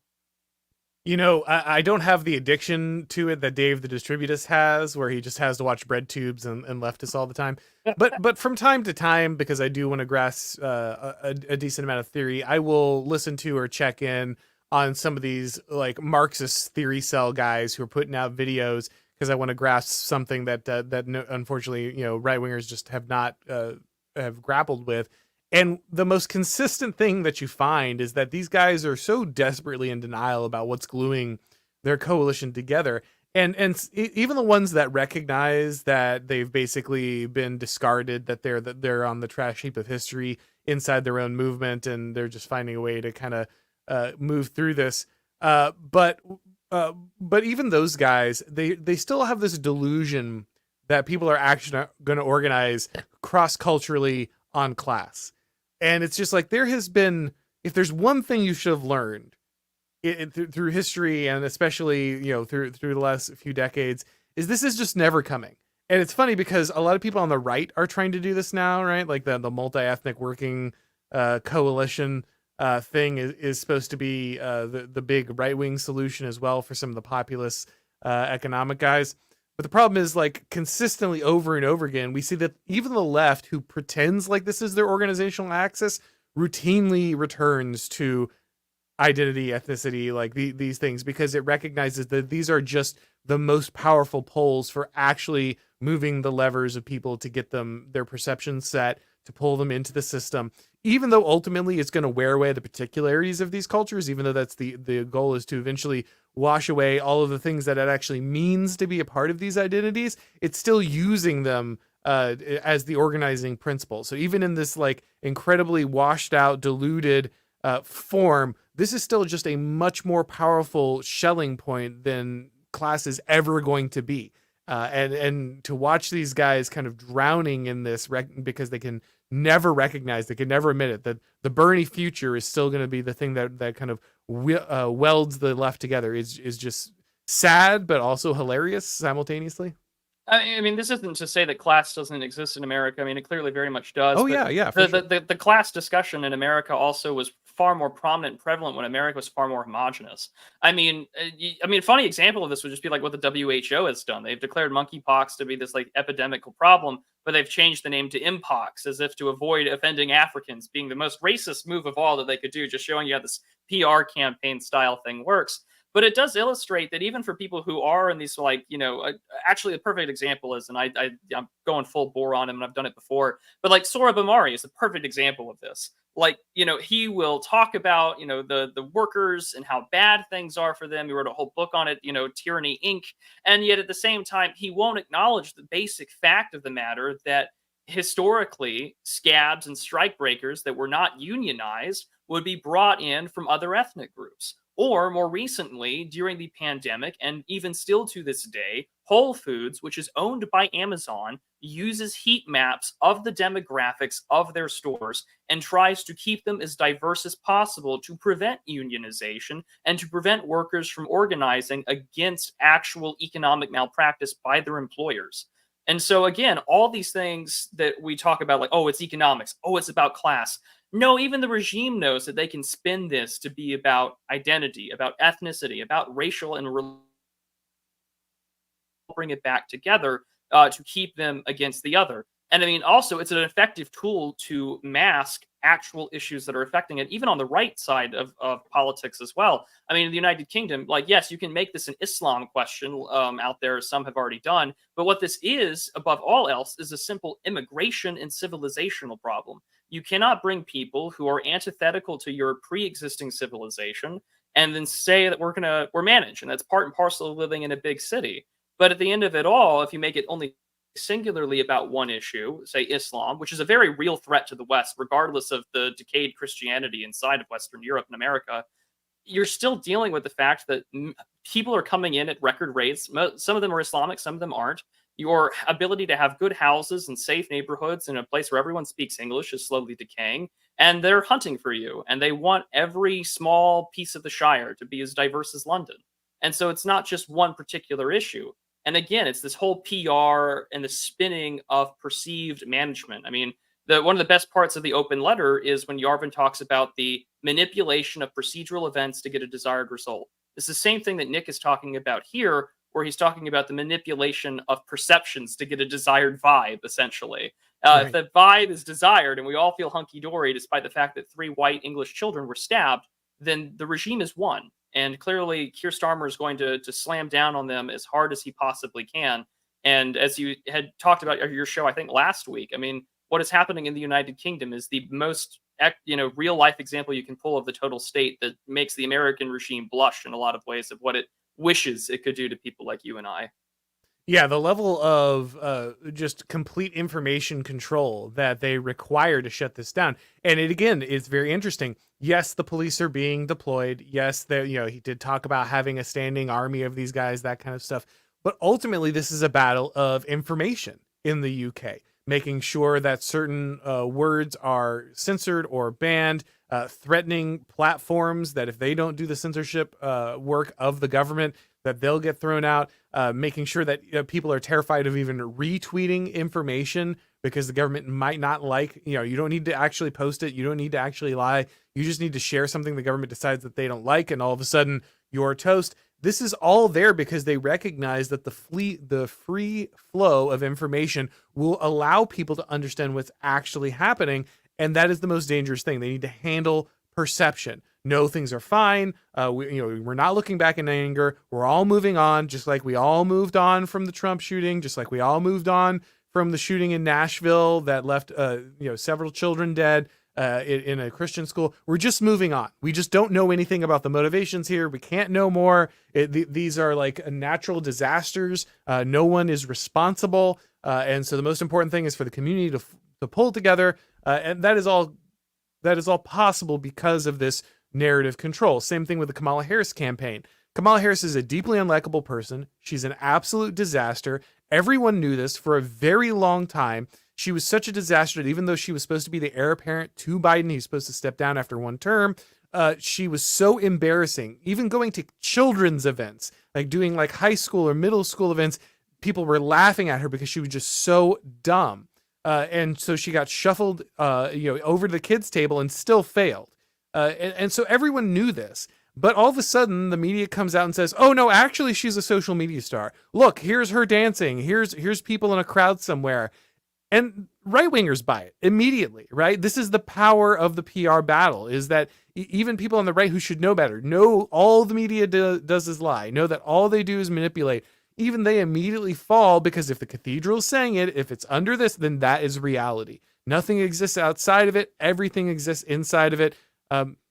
I don't have the addiction to it that Dave the Distributist has, where he just has to watch bread tubes and leftists all the time. But from time to time, because I do want to grasp a decent amount of theory, I will listen to or check in on some of these like Marxist theory cell guys who are putting out videos because I want to grasp something that unfortunately right wingers just have not have grappled with. And the most consistent thing that you find is that these guys are so desperately in denial about what's gluing their coalition together. And even the ones that recognize that they've basically been discarded, that they're on the trash heap of history inside their own movement, and they're just finding a way to kind of move through this. But even those guys, they still have this delusion that people are actually going to organize cross culturally on class. And it's just like there has been, if there's one thing you should have learned through history, and especially through the last few decades, is this is just never coming. And it's funny because a lot of people on the right are trying to do this now, right? Like the multi-ethnic working coalition thing is supposed to be the big right wing solution as well for some of the populist economic guys. But the problem is, like, consistently over and over again, we see that even the left, who pretends like this is their organizational axis, routinely returns to identity, ethnicity, like these things, because it recognizes that these are just the most powerful poles for actually moving the levers of people to get them their perceptions set, to pull them into the system. Even though ultimately it's going to wear away the particularities of these cultures, even though that's the goal is to eventually wash away all of the things that it actually means to be a part of these identities, it's still using them as the organizing principle. So even in this like incredibly washed out, diluted form, this is still just a much more powerful shelling point than class is ever going to be. And to watch these guys kind of drowning in this because they can never recognize, they can never admit it, that the Bernie future is still going to be the thing that kind of welds the left together is just sad, but also hilarious simultaneously. I mean, this isn't to say that class doesn't exist in America. I mean, it clearly very much does. Oh But yeah, for sure. the class discussion in America also was far more prominent and prevalent when America was far more homogenous. I mean, a funny example of this would just be like what the WHO has done. They've declared monkeypox to be this like epidemical problem, but they've changed the name to Mpox as if to avoid offending Africans, being the most racist move of all that they could do, just showing you how this PR campaign style thing works. But it does illustrate that even for people who are in these like actually a perfect example is, and I'm going full bore on him and I've done it before, but like Sora Bamari is a perfect example of this. Like he will talk about the workers and how bad things are for them. He wrote a whole book on it, Tyranny Inc. And yet at the same time he won't acknowledge the basic fact of the matter that historically scabs and strikebreakers that were not unionized would be brought in from other ethnic groups. Or more recently, during the pandemic, and even still to this day, Whole Foods, which is owned by Amazon, uses heat maps of the demographics of their stores and tries to keep them as diverse as possible to prevent unionization and to prevent workers from organizing against actual economic malpractice by their employers. And so, again, all these things that we talk about, like, oh, it's economics, oh, it's about class. No, even the regime knows that they can spin this to be about identity, about ethnicity, about racial and bring it back together to keep them against the other. And I mean, also, it's an effective tool to mask actual issues that are affecting it, even on the right side of politics as well. I mean, in the United Kingdom, like, yes, you can make this an Islam question out there, as some have already done. But what this is, above all else, is a simple immigration and civilizational problem. You cannot bring people who are antithetical to your pre-existing civilization and then say that we're managed, and that's part and parcel of living in a big city. But at the end of it all, if you make it only singularly about one issue, say Islam, which is a very real threat to the West, regardless of the decayed Christianity inside of Western Europe and America, you're still dealing with the fact that people are coming in at record rates. Some of them are Islamic, some of them aren't. Your ability to have good houses and safe neighborhoods in a place where everyone speaks English is slowly decaying, and they're hunting for you, and they want every small piece of the Shire to be as diverse as London. And so it's not just one particular issue. And again, it's this whole PR and the spinning of perceived management. I mean, one of the best parts of the open letter is when Yarvin talks about the manipulation of procedural events to get a desired result. It's the same thing that Nick is talking about here, where he's talking about the manipulation of perceptions to get a desired vibe, essentially. If Right. the vibe is desired and we all feel hunky dory despite the fact that 3 white English children were stabbed, then the regime is won. And clearly, Keir Starmer is going to slam down on them as hard as he possibly can. And as you had talked about your show, I think last week, I mean, what is happening in the United Kingdom is the most real life example you can pull of the total state that makes the American regime blush in a lot of ways of what it wishes it could do to people like you and I. Yeah, the level of just complete information control that they require to shut this down, and it again is very interesting. Yes, the police are being deployed. Yes, he did talk about having a standing army of these guys, that kind of stuff. But ultimately, this is a battle of information in the UK, making sure that certain words are censored or banned, threatening platforms that if they don't do the censorship work of the government, that they'll get thrown out, making sure that people are terrified of even retweeting information because the government might not like, you don't need to actually post it. You don't need to actually lie. You just need to share something the government decides that they don't like, and all of a sudden you're toast. This is all there because they recognize that the free flow of information will allow people to understand what's actually happening. And that is the most dangerous thing. They need to handle perception. No, things are fine. We're not looking back in anger. We're all moving on, just like we all moved on from the Trump shooting, just like we all moved on from the shooting in Nashville that left, several children dead in a Christian school. We're just moving on. We just don't know anything about the motivations here. We can't know more. These are like natural disasters. No one is responsible. And so the most important thing is for the community to pull together. And that is all possible because of this narrative control. Same thing with the Kamala Harris campaign. Kamala Harris is a deeply unlikable person. She's an absolute disaster. Everyone knew this for a very long time. She was such a disaster that even though she was supposed to be the heir apparent to Biden, he was supposed to step down after one term. She was so embarrassing. Even going to children's events, like doing like high school or middle school events, people were laughing at her because she was just so dumb. And so she got shuffled, over to the kids' table and still failed. And so everyone knew this. But all of a sudden, the media comes out and says, "Oh no, actually, she's a social media star. Look, here's her dancing. Here's people in a crowd somewhere," and right wingers buy it immediately. Right? This is the power of the PR battle. Is that even people on the right who should know better know all the media does is lie. Know that all they do is manipulate. Even they immediately fall because if the cathedral is saying it, if it's under this, then that is reality. Nothing exists outside of it. Everything exists inside of it.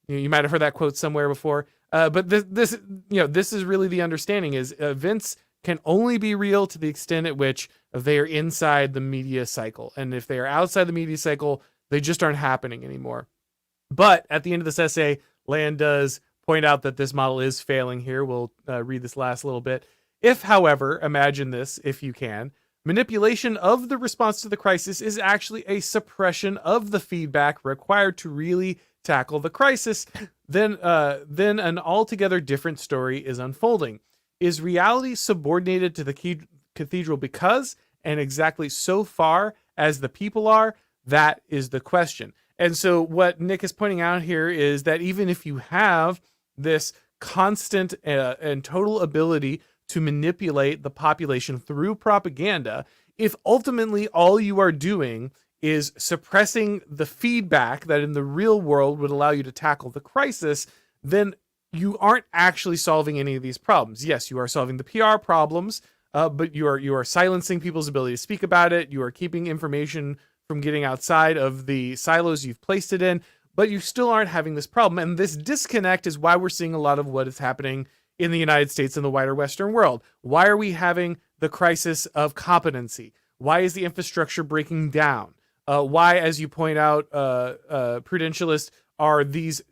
You might have heard that quote somewhere before, but this is really the understanding: is events can only be real to the extent at which they are inside the media cycle, and if they are outside the media cycle, they just aren't happening anymore. But at the end of this essay, Land does point out that this model is failing here. We'll read this last little bit. If, however, imagine this, if you can, manipulation of the response to the crisis is actually a suppression of the feedback required to really tackle the crisis, then an altogether different story is unfolding. Is reality subordinated to the cathedral because and exactly so far as the people are? That is the question. And so what Nick is pointing out here is that even if you have this constant and total ability to manipulate the population through propaganda, if ultimately all you are doing is suppressing the feedback that in the real world would allow you to tackle the crisis, then you aren't actually solving any of these problems. Yes, you are solving the PR problems, but you are silencing people's ability to speak about it. You are keeping information from getting outside of the silos you've placed it in, but you still aren't having this problem. And this disconnect is why we're seeing a lot of what is happening in the United States and the wider Western world. Why are we having the crisis of competency? Why is the infrastructure breaking down? Why, as you point out, Prudentialist, are the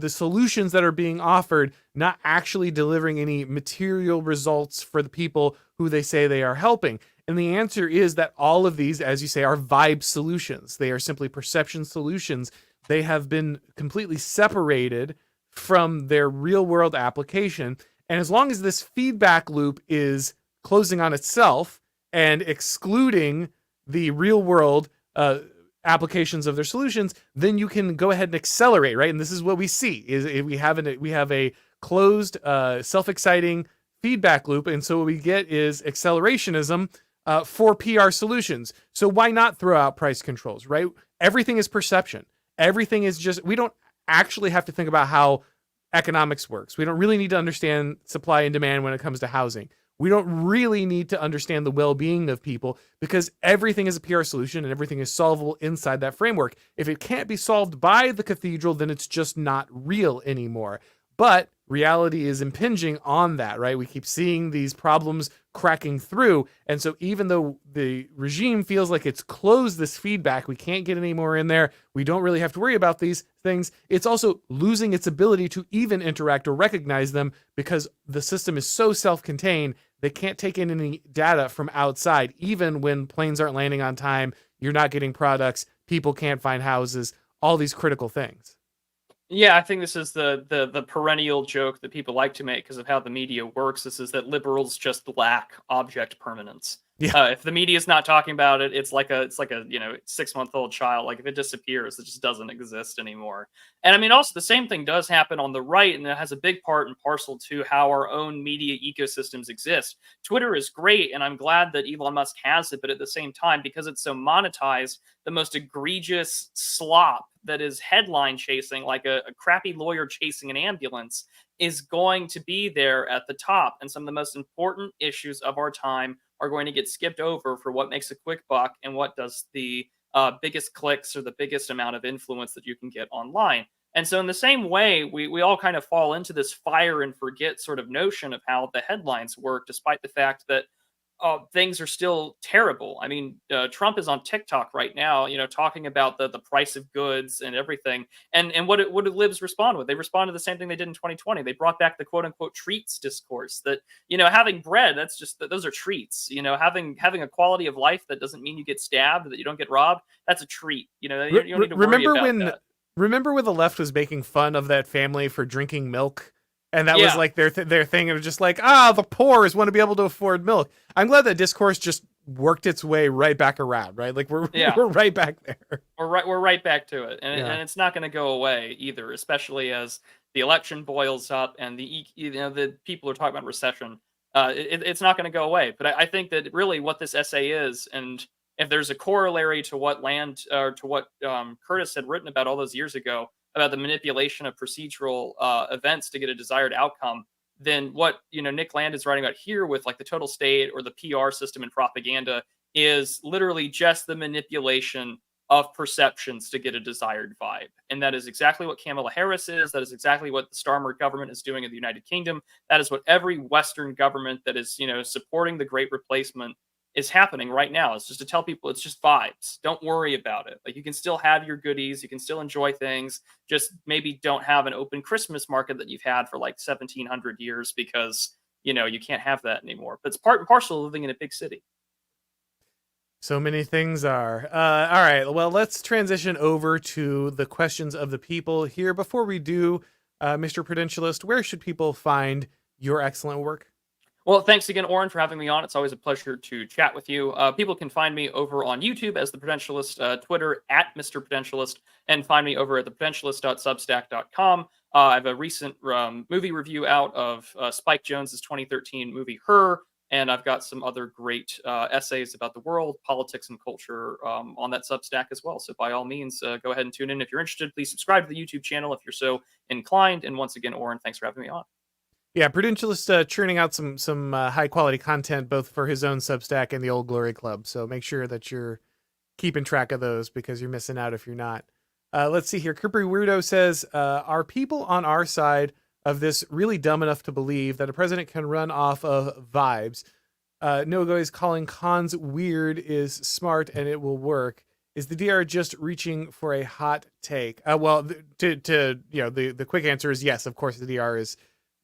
solutions that are being offered not actually delivering any material results for the people who they say they are helping? And the answer is that all of these, as you say, are vibe solutions. They are simply perception solutions. They have been completely separated from their real world application. And as long as this feedback loop is closing on itself and excluding the real world applications of their solutions, then you can go ahead and accelerate, right? And this is what we see: is we have a closed, self-exciting feedback loop. And so what we get is accelerationism for PR solutions. So why not throw out price controls, right? Everything is perception. Everything is just, we don't actually have to think about how economics works. We don't really need to understand supply and demand when it comes to housing. We don't really need to understand the well-being of people because everything is a PR solution and everything is solvable inside that framework. If it can't be solved by the cathedral, then it's just not real anymore. But reality is impinging on that, right? We keep seeing these problems cracking through. And so even though the regime feels like it's closed this feedback, we can't get any more in there, we don't really have to worry about these things, it's also losing its ability to even interact or recognize them because the system is so self-contained, they can't take in any data from outside. Even when planes aren't landing on time, you're not getting products, people can't find houses, all these critical things. Yeah, I think this is the perennial joke that people like to make because of how the media works. This is that liberals just lack object permanence. Yeah. If the media is not talking about it, it's like a 6-month-old child. Like if it disappears, it just doesn't exist anymore. And I mean, also the same thing does happen on the right, and it has a big part and parcel to how our own media ecosystems exist. Twitter is great, and I'm glad that Elon Musk has it, but at the same time, because it's so monetized, the most egregious slop that is headline chasing, like a crappy lawyer chasing an ambulance, is going to be there at the top. And some of the most important issues of our time are going to get skipped over for what makes a quick buck and what does the biggest clicks or the biggest amount of influence that you can get online. And so, in the same way, we all kind of fall into this fire and forget sort of notion of how the headlines work, despite the fact that things are still terrible. I mean, Trump is on TikTok right now, talking about the price of goods and everything. And what did libs respond with? They responded the same thing they did in 2020. They brought back the quote unquote treats discourse that, having bread, that's just, those are treats. Having a quality of life that doesn't mean you get stabbed, that you don't get robbed, that's a treat. You don't need to worry about that. Remember when the left was making fun of that family for drinking milk? And that was Yeah. like their thing. It was just like, the poors want to be able to afford milk. I'm glad that discourse just worked its way right back around, right? Like we're right back there. We're right back to it, and Yeah. and it's not going to go away either, especially as the election boils up and the people are talking about recession. It's not going to go away. But I think that really what this essay is, and if there's a corollary to what Curtis had written about all those years ago about the manipulation of procedural events to get a desired outcome, then what Nick Land is writing about here with like the total state or the PR system and propaganda is literally just the manipulation of perceptions to get a desired vibe. And that is exactly what Kamala Harris is. That is exactly what the Starmer government is doing in the United Kingdom. That is what every Western government that is, supporting the Great Replacement is happening right now. It's just to tell people it's just vibes. Don't worry about it. Like you can still have your goodies, you can still enjoy things. Just maybe don't have an open Christmas market that you've had for like 1700 years because you can't have that anymore. But it's part and parcel of living in a big city. So many things are. All right. Well, let's transition over to the questions of the people here. Before we do, Mr. Prudentialist, where should people find your excellent work? Well, thanks again, Auron, for having me on. It's always a pleasure to chat with you. People can find me over on YouTube as The Prudentialist, Twitter at Mr. Prudentialist, and find me over at theprudentialist.substack.com. I have a recent movie review out of Spike Jonze's 2013 movie Her, and I've got some other great essays about the world, politics, and culture on that Substack as well. So by all means, go ahead and tune in. If you're interested, please subscribe to the YouTube channel if you're so inclined. And once again, Auron, thanks for having me on. Yeah, Prudentialist churning out some high quality content both for his own Substack and the Old Glory Club. So make sure that you're keeping track of those because you're missing out if you're not. Let's see here. Coopery Weirdo says, are people on our side of this really dumb enough to believe that a president can run off of vibes? Nogo is calling cons weird is smart and it will work. Is the DR just reaching for a hot take? Well, the quick answer is yes. Of course, the DR is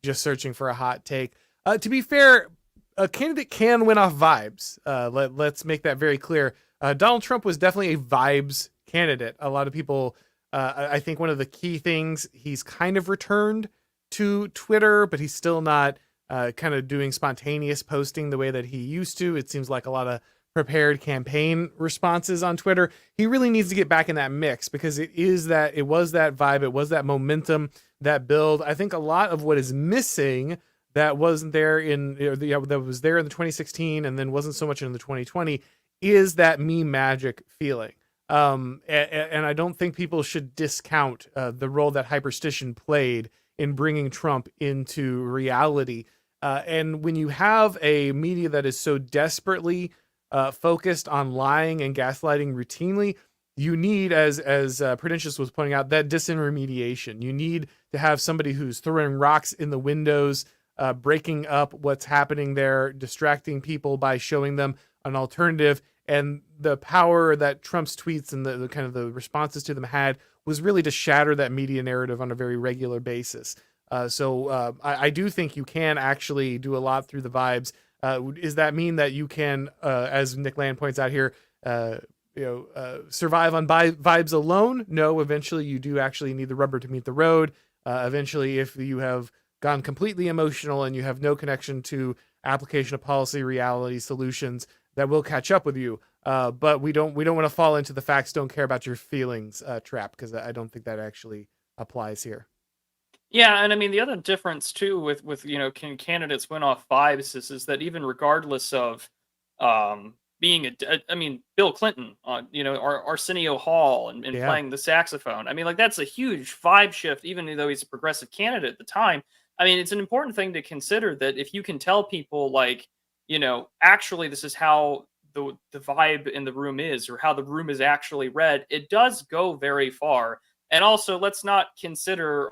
just searching for a hot take. To be fair, a candidate can win off vibes. Let's make that very clear. Donald Trump was definitely a vibes candidate. A lot of people, I think one of the key things, he's kind of returned to Twitter, but he's still not kind of doing spontaneous posting the way that he used to. It seems like a lot of prepared campaign responses on Twitter. He really needs to get back in that mix, because it was that vibe, it was that momentum, that build. I think a lot of what is missing that wasn't there that was there in the 2016 and then wasn't so much in the 2020 is that meme magic feeling. And I don't think people should discount the role that hyperstition played in bringing Trump into reality. And when you have a media that is so desperately focused on lying and gaslighting routinely, you need, as Prudentialist was pointing out, that disintermediation. You need to have somebody who's throwing rocks in the windows, breaking up what's happening there, distracting people by showing them an alternative. And the power that Trump's tweets and the kind of the responses to them had was really to shatter that media narrative on a very regular basis. So I do think you can actually do a lot through the vibes. Does that mean that you can, as Nick Land points out here, survive on vibes alone? No, eventually you do actually need the rubber to meet the road. Eventually, if you have gone completely emotional and you have no connection to application of policy, reality, solutions, that will catch up with you. But we don't want to fall into the facts don't care about your feelings trap, because I don't think that actually applies here. Yeah, and I mean the other difference too with can candidates win off vibes is that even regardless of being I mean Bill Clinton on Arsenio Hall and Yeah. playing the saxophone. I mean, like, that's a huge vibe shift, even though he's a progressive candidate at the time. I mean, it's an important thing to consider that if you can tell people, like, actually this is how the vibe in the room is, or how the room is actually read, it does go very far. And also, let's not consider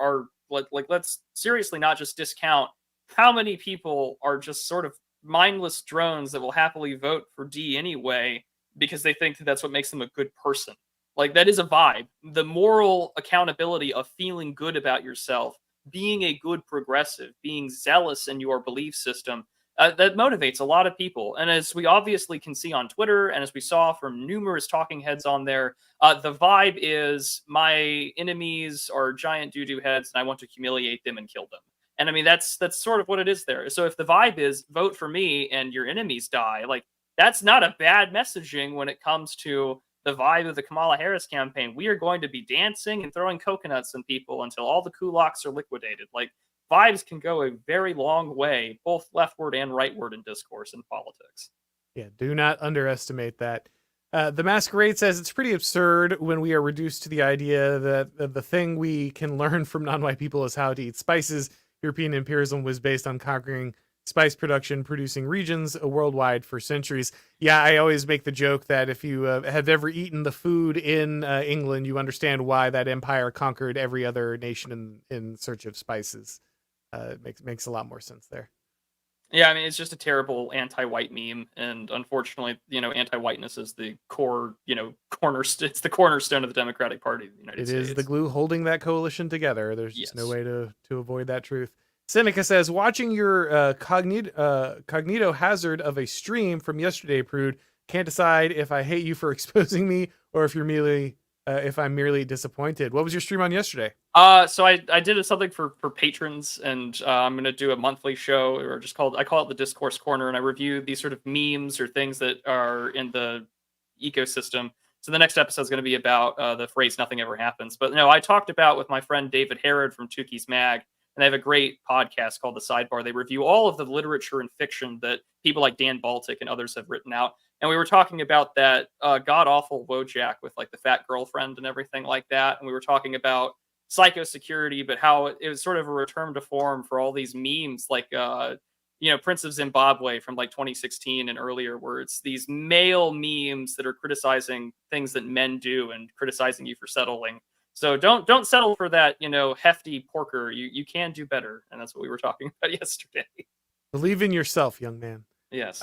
let's seriously not just discount how many people are just sort of mindless drones that will happily vote for D anyway because they think that that's what makes them a good person. Like, that is a vibe. The moral accountability of feeling good about yourself, being a good progressive, being zealous in your belief system, that motivates a lot of people. And as we obviously can see on Twitter, and as we saw from numerous talking heads on there, the vibe is my enemies are giant doo-doo heads and I want to humiliate them and kill them. And I mean, that's sort of what it is there. So if the vibe is vote for me and your enemies die, like, that's not a bad messaging when it comes to the vibe of the Kamala Harris campaign. We are going to be dancing and throwing coconuts in people until all the kulaks are liquidated. Like, vibes can go a very long way, both leftward and rightward in discourse and politics. Yeah, do not underestimate that. The Masquerade says it's pretty absurd when we are reduced to the idea that the thing we can learn from non-white people is how to eat spices. European imperialism was based on conquering spice production, producing regions worldwide for centuries. Yeah, I always make the joke that if you have ever eaten the food in England, you understand why that empire conquered every other nation in search of spices. It makes a lot more sense there. Yeah, I mean, it's just a terrible anti-white meme, and unfortunately, anti-whiteness is the core, it's the cornerstone of the Democratic Party of the United States. It is the glue holding that coalition together. There's just no Yes. way to avoid that truth. Seneca says, watching your cognito hazard of a stream from yesterday, Prude, can't decide if I hate you for exposing me or if I'm merely disappointed. What was your stream on yesterday? So I did something for patrons, and I'm going to do a monthly show, or I call it the Discourse Corner, and I review these sort of memes or things that are in the ecosystem. So the next episode is going to be about the phrase "nothing ever happens." But no, I talked about with my friend David Herod from Tukey's Mag, and they have a great podcast called The Sidebar. They review all of the literature and fiction that people like Dan Baltic and others have written out. And we were talking about that god-awful Wojak with, like, the fat girlfriend and everything like that. And we were talking about psychosecurity, but how it was sort of a return to form for all these memes, like, Prince of Zimbabwe from, like, 2016 and earlier, where it's these male memes that are criticizing things that men do and criticizing you for settling. So don't settle for that, hefty porker. You can do better. And that's what we were talking about yesterday. Believe in yourself, young man. Yes.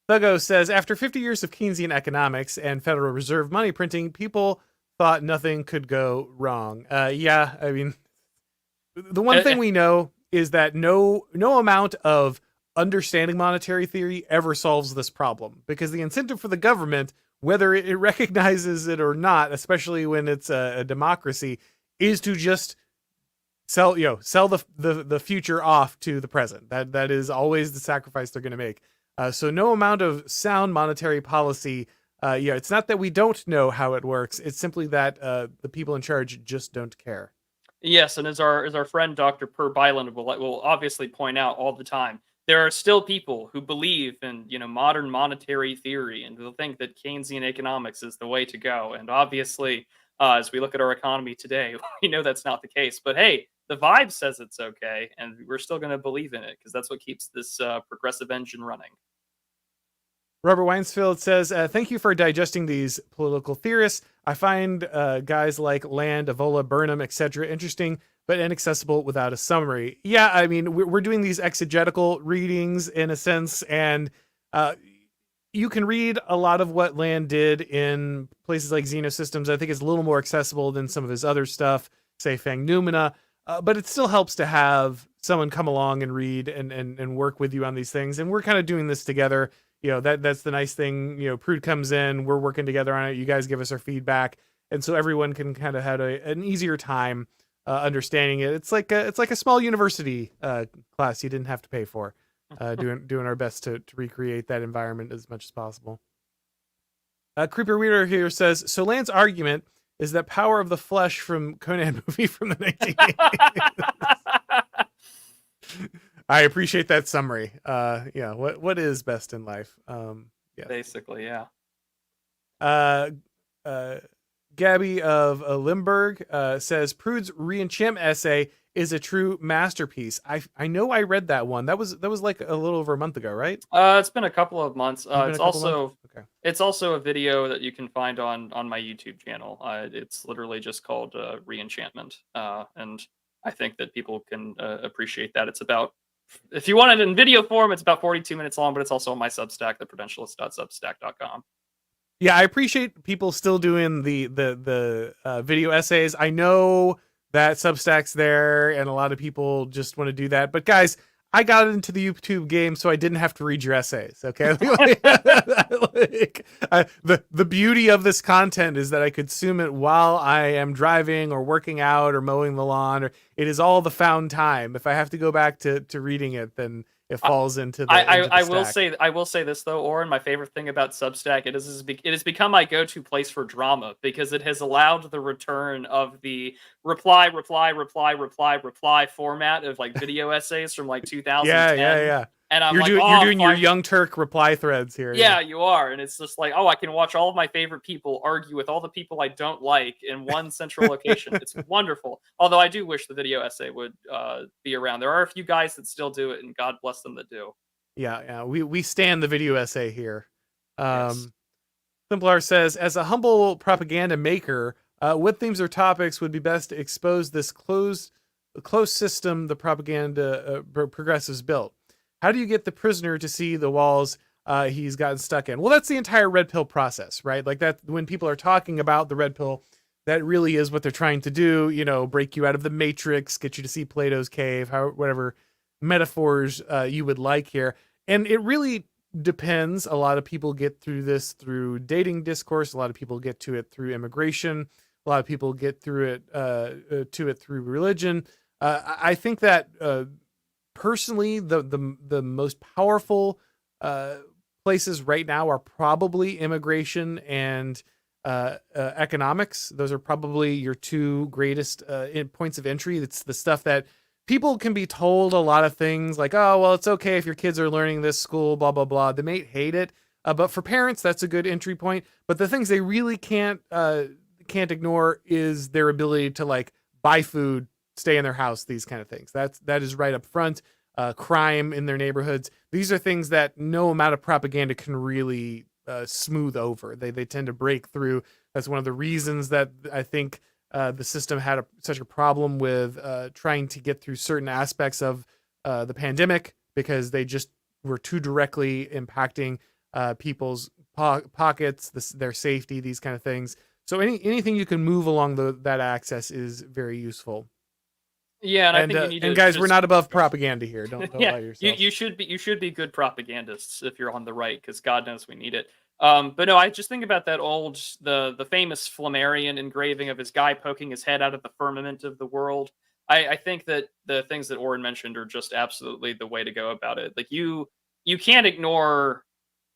Thuggo says, after 50 years of Keynesian economics and Federal Reserve money printing, people thought nothing could go wrong. Yeah, I mean, the one thing we know is that no amount of understanding monetary theory ever solves this problem, because the incentive for the government, whether it recognizes it or not, especially when it's a democracy, is to just sell the future off to the present. That is always the sacrifice they're going to make. So no amount of sound monetary policy. Yeah, it's not that we don't know how it works. It's simply that the people in charge just don't care. Yes, and as our friend Dr. Per Byland will obviously point out all the time, there are still people who believe in, modern monetary theory and who think that Keynesian economics is the way to go. And obviously, as we look at our economy today, we know that's not the case. But hey, the vibe says it's okay, and we're still going to believe in it because that's what keeps this progressive engine running. Robert Weinsfield says, "Thank you for digesting these political theorists. I find guys like Land, Evola, Burnham, etc. interesting, but inaccessible without a summary." Yeah, I mean, we're doing these exegetical readings in a sense, and uh, you can read a lot of what Land did in places like Xenosystems. I think it's a little more accessible than some of his other stuff, say Fang Numina, but it still helps to have someone come along and read and work with you on these things. And we're kind of doing this together. That's the nice thing. Prude comes in, we're working together on it. You guys give us our feedback, and so everyone can kind of have an easier time understanding it. It's like a small university class you didn't have to pay for. Doing our best to recreate that environment as much as possible. Creeper Weeder here says, so Land's argument is that Power of the Flesh from Conan movie from the 1980s. I appreciate that summary. Yeah, what is best in life? Yeah. Basically, yeah. Uh, uh, Gabby of Limburg says Prude's reenchantment essay is a true masterpiece. I know I read that one. That was like a little over a month ago, right? It's been a couple of months. It's also okay. It's also a video that you can find on my YouTube channel. It's literally just called Reenchantment, and I think that people can appreciate that. It's about, if you want it in video form, it's about 42 minutes long, but it's also on my Substack, theprudentialist.substack.com. Yeah, I appreciate people still doing the video essays. I know that Substack's there, and a lot of people just want to do that. But guys, I got into the YouTube game, so I didn't have to read your essays. Okay, the beauty of this content is that I consume it while I am driving or working out or mowing the lawn. Or it is all the found time. If I have to go back to reading it, then it falls into the. I will say this though, Auron. My favorite thing about Substack it has become my go-to place for drama because it has allowed the return of the reply format of like video essays from like 2010. Yeah. And I'm you're doing your Young Turk reply threads here. Yeah, you are, and it's just like, I can watch all of my favorite people argue with all the people I don't like in one central location. It's wonderful. Although I do wish the video essay would be around. There are a few guys that still do it, and God bless them that do. Yeah. We stand the video essay here. Yes. Simplar says, as a humble propaganda maker, what themes or topics would be best to expose this closed system the propaganda progressives built? How do you get the prisoner to see the walls he's gotten stuck in? Well, that's the entire red pill process, right? Like that, when people are talking about the red pill, that really is what they're trying to do. Break you out of the matrix, get you to see Plato's cave, whatever metaphors you would like here. And it really depends. A lot of people get through this through dating discourse. A lot of people get to it through immigration. A lot of people get through it to it through religion. I think that personally, the most powerful places right now are probably immigration and economics. Those are probably your two greatest points of entry. It's the stuff that people can be told a lot of things like, oh, well, it's okay if your kids are learning this school, blah, blah, blah. They may hate it. But for parents, that's a good entry point. But the things they really can't ignore is their ability to like buy food, stay in their house, these kind of things. That is right up front. Crime in their neighborhoods. These are things that no amount of propaganda can really smooth over. They tend to break through. That's one of the reasons that I think the system had such a problem with trying to get through certain aspects of the pandemic, because they just were too directly impacting people's pockets, their safety, these kind of things. So anything you can move along that axis is very useful. Yeah, and I think you need to. And guys, we're not above propaganda here. Don't lie to yourself. You should be good propagandists if you're on the right, because God knows we need it. But no, I just think about that the famous Flammarion engraving of his guy poking his head out of the firmament of the world. I think that the things that Auron mentioned are just absolutely the way to go about it. Like you you can't ignore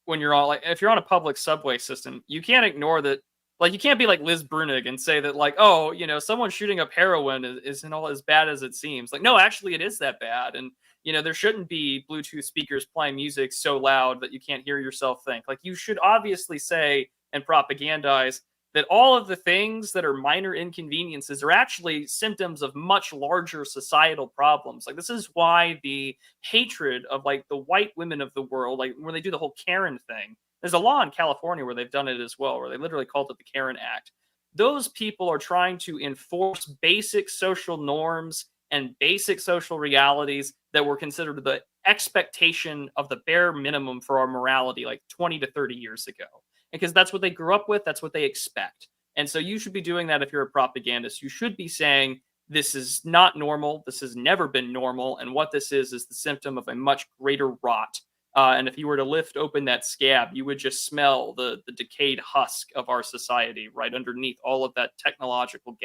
when you're on, like, if you're on a public subway system, you can't ignore that. Like, you can't be like Liz Brunig and say that, like, oh, someone shooting up heroin isn't all as bad as it seems. Like, no, actually, it is that bad. And there shouldn't be Bluetooth speakers playing music so loud that you can't hear yourself think. Like, you should obviously say and propagandize that all of the things that are minor inconveniences are actually symptoms of much larger societal problems. Like, this is why the hatred of, like, the white women of the world, like when they do the whole Karen thing. There's a law in California where they've done it as well, where they literally called it the Karen Act. Those people are trying to enforce basic social norms and basic social realities that were considered the expectation of the bare minimum for our morality like 20 to 30 years ago. Because that's what they grew up with, that's what they expect. And so you should be doing that if you're a propagandist. You should be saying, this is not normal, this has never been normal, and what this is the symptom of a much greater rot. And if you were to lift open that scab, you would just smell the decayed husk of our society right underneath all of that technological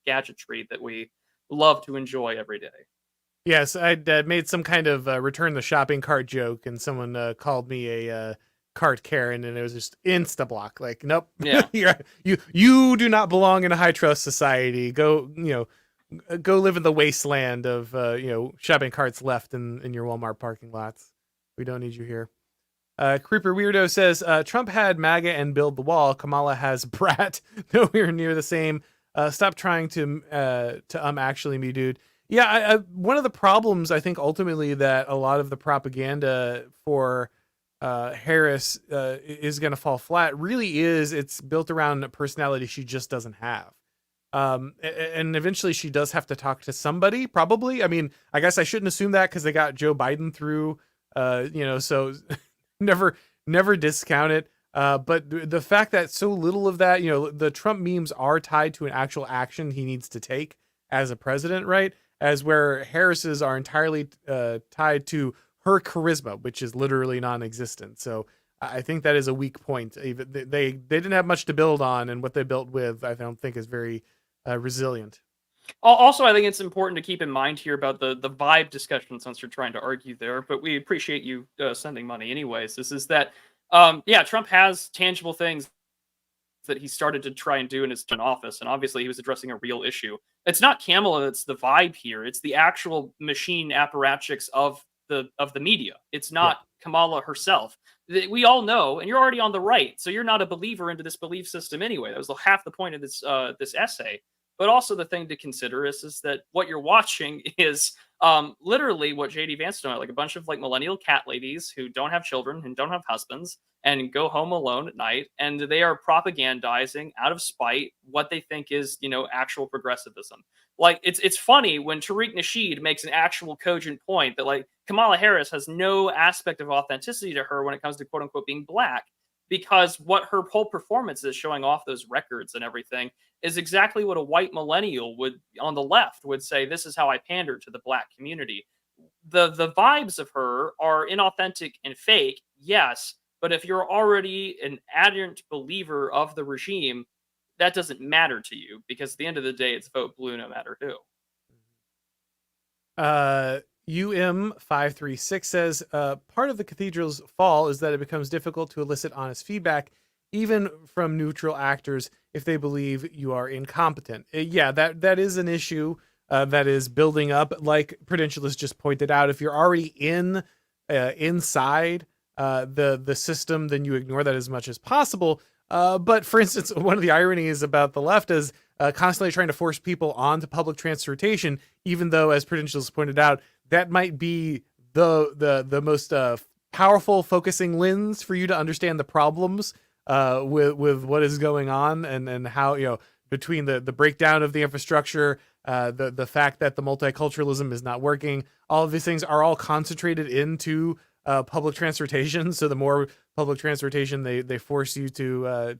gadgetry that we love to enjoy every day. Yes, I'd made some kind of return the shopping cart joke, and someone called me a cart Karen, and it was just insta block. Like, nope, Yeah. you do not belong in a high trust society. Go, go live in the wasteland of shopping carts left in your Walmart parking lots. We don't need you here. Creeper Weirdo says Trump had MAGA and build the wall. Kamala has brat. Nowhere near the same. Stop trying to actually me, dude. Yeah, one of the problems I think ultimately that a lot of the propaganda for Harris is going to fall flat really is it's built around a personality she just doesn't have. And eventually she does have to talk to somebody, probably. I mean, I guess I shouldn't assume that because they got Joe Biden through, so never discount it. But the fact that so little of that, the Trump memes are tied to an actual action he needs to take as a president, right? As where Harris's are entirely tied to her charisma, which is literally non-existent. So I think that is a weak point. They didn't have much to build on, and what they built with, I don't think, is very resilient. Also, I think it's important to keep in mind here about the vibe discussion, since you're trying to argue there, but we appreciate you sending money anyways. This is that, Trump has tangible things that he started to try and do in his office, and obviously he was addressing a real issue. It's not Kamala that's the vibe here; it's the actual machine apparatchiks of the media. It's not Kamala herself. We all know, and you're already on the right, so you're not a believer into this belief system anyway. That was half the point of this essay. But also the thing to consider is that what you're watching is literally what JD Vance doing, like a bunch of like millennial cat ladies who don't have children and don't have husbands and go home alone at night, and they are propagandizing out of spite what they think is actual progressivism. Like, it's funny when Tariq Nasheed makes an actual cogent point that, like, Kamala Harris has no aspect of authenticity to her when it comes to quote unquote being black, because what her whole performance is showing off those records and everything is exactly what a white millennial would on the left would say, this is how I pander to the black community. The vibes of her are inauthentic and fake, yes, but if you're already an ardent believer of the regime, that doesn't matter to you, because at the end of the day, it's vote blue no matter who. UM536 says part of the cathedral's fall is that it becomes difficult to elicit honest feedback, even from neutral actors, if they believe you are incompetent. That is an issue that is building up. Like Prudentialist just pointed out, if you're already inside the system, then you ignore that as much as possible. But for instance, one of the ironies about the left is constantly trying to force people onto public transportation, even though, as Prudentialist pointed out, that might be the most powerful focusing lens for you to understand the problems with what is going on, and how, between the breakdown of the infrastructure, the fact that the multiculturalism is not working, all of these things are all concentrated into public transportation. So the more public transportation they force you to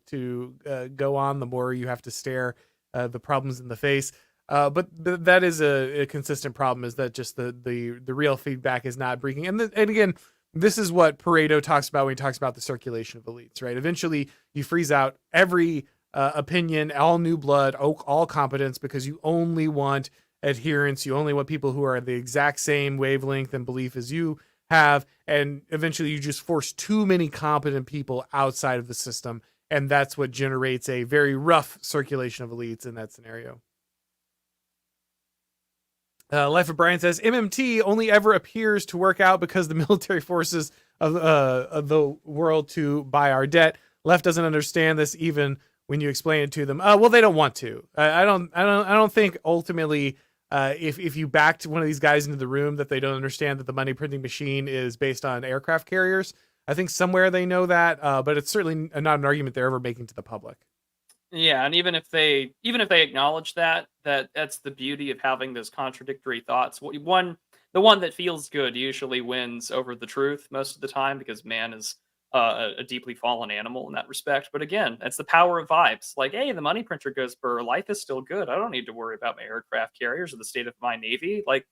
go on, the more you have to stare the problems in the face. But that is a consistent problem, is that just the real feedback is not bringing. And again, this is what Pareto talks about when he talks about the circulation of elites, right? Eventually you freeze out every opinion, all new blood, all competence, because you only want adherence. You only want people who are the exact same wavelength and belief as you have, and eventually you just force too many competent people outside of the system, and that's what generates a very rough circulation of elites in that scenario. Life of Brian says MMT only ever appears to work out because the military forces of the world to buy our debt. Left doesn't understand this even when you explain it to them. Well, they don't want to. I don't think ultimately, if you backed one of these guys into the room, that they don't understand that the money printing machine is based on aircraft carriers. I think somewhere they know that, but it's certainly not an argument they're ever making to the public. Yeah, and even if they acknowledge that, that's the beauty of having those contradictory thoughts. The one that feels good usually wins over the truth most of the time, because man is a deeply fallen animal in that respect. But again, that's the power of vibes. Like, hey, the money printer goes burr, life is still good. I don't need to worry about my aircraft carriers or the state of my navy. Like,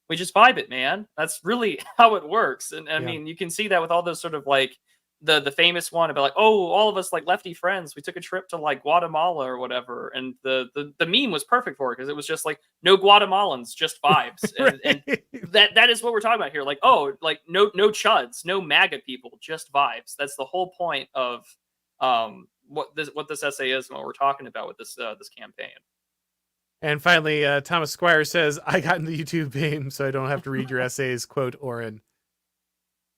we just vibe it, man. That's really how it works. And I mean, you can see that with all those sort of like the famous one about like, oh, all of us like lefty friends, we took a trip to like Guatemala or whatever, and the meme was perfect for it because it was just like no Guatemalans, just vibes, and that is what we're talking about here. Like, oh, like no chuds, no MAGA people, just vibes. That's the whole point of what this essay is and what we're talking about with this campaign. And finally, Thomas Squire says, I got into YouTube fame, so I don't have to read your essays, quote Auron.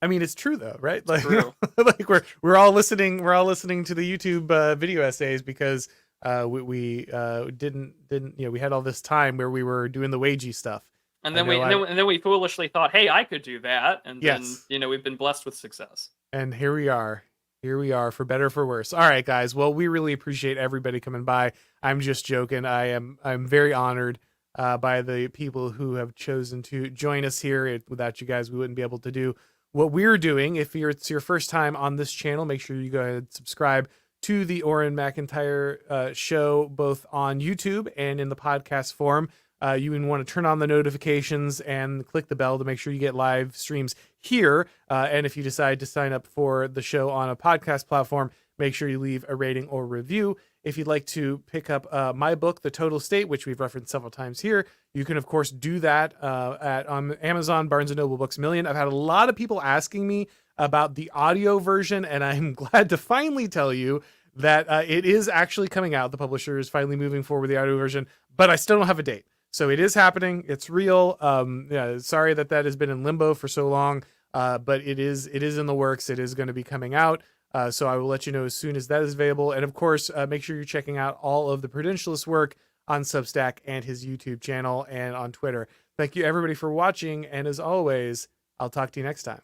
I mean, it's true though, right? Like, true. Like we're all listening to the YouTube video essays because we didn't we had all this time where we were doing the wagey stuff. And then we foolishly thought, hey, I could do that. And yes. then, we've been blessed with success. And here we are. Here we are, for better or for worse. All right, guys. Well, we really appreciate everybody coming by. I'm just joking. I'm very honored by the people who have chosen to join us here. Without you guys, we wouldn't be able to do what we're doing. If it's your first time on this channel, make sure you go ahead and subscribe to the Auron McIntyre show, both on YouTube and in the podcast form. You would want to turn on the notifications and click the bell to make sure you get live streams here. And if you decide to sign up for the show on a podcast platform, make sure you leave a rating or review. If you'd like to pick up my book, The Total State, which we've referenced several times here, you can, of course, do that on Amazon, Barnes & Noble Books A Million. I've had a lot of people asking me about the audio version, and I'm glad to finally tell you that it is actually coming out. The publisher is finally moving forward with the audio version, but I still don't have a date. So it is happening. It's real. Sorry that has been in limbo for so long, but it is in the works. It is going to be coming out. So I will let you know as soon as that is available. And of course, make sure you're checking out all of the Prudentialist work on Substack and his YouTube channel and on Twitter. Thank you everybody for watching. And as always, I'll talk to you next time.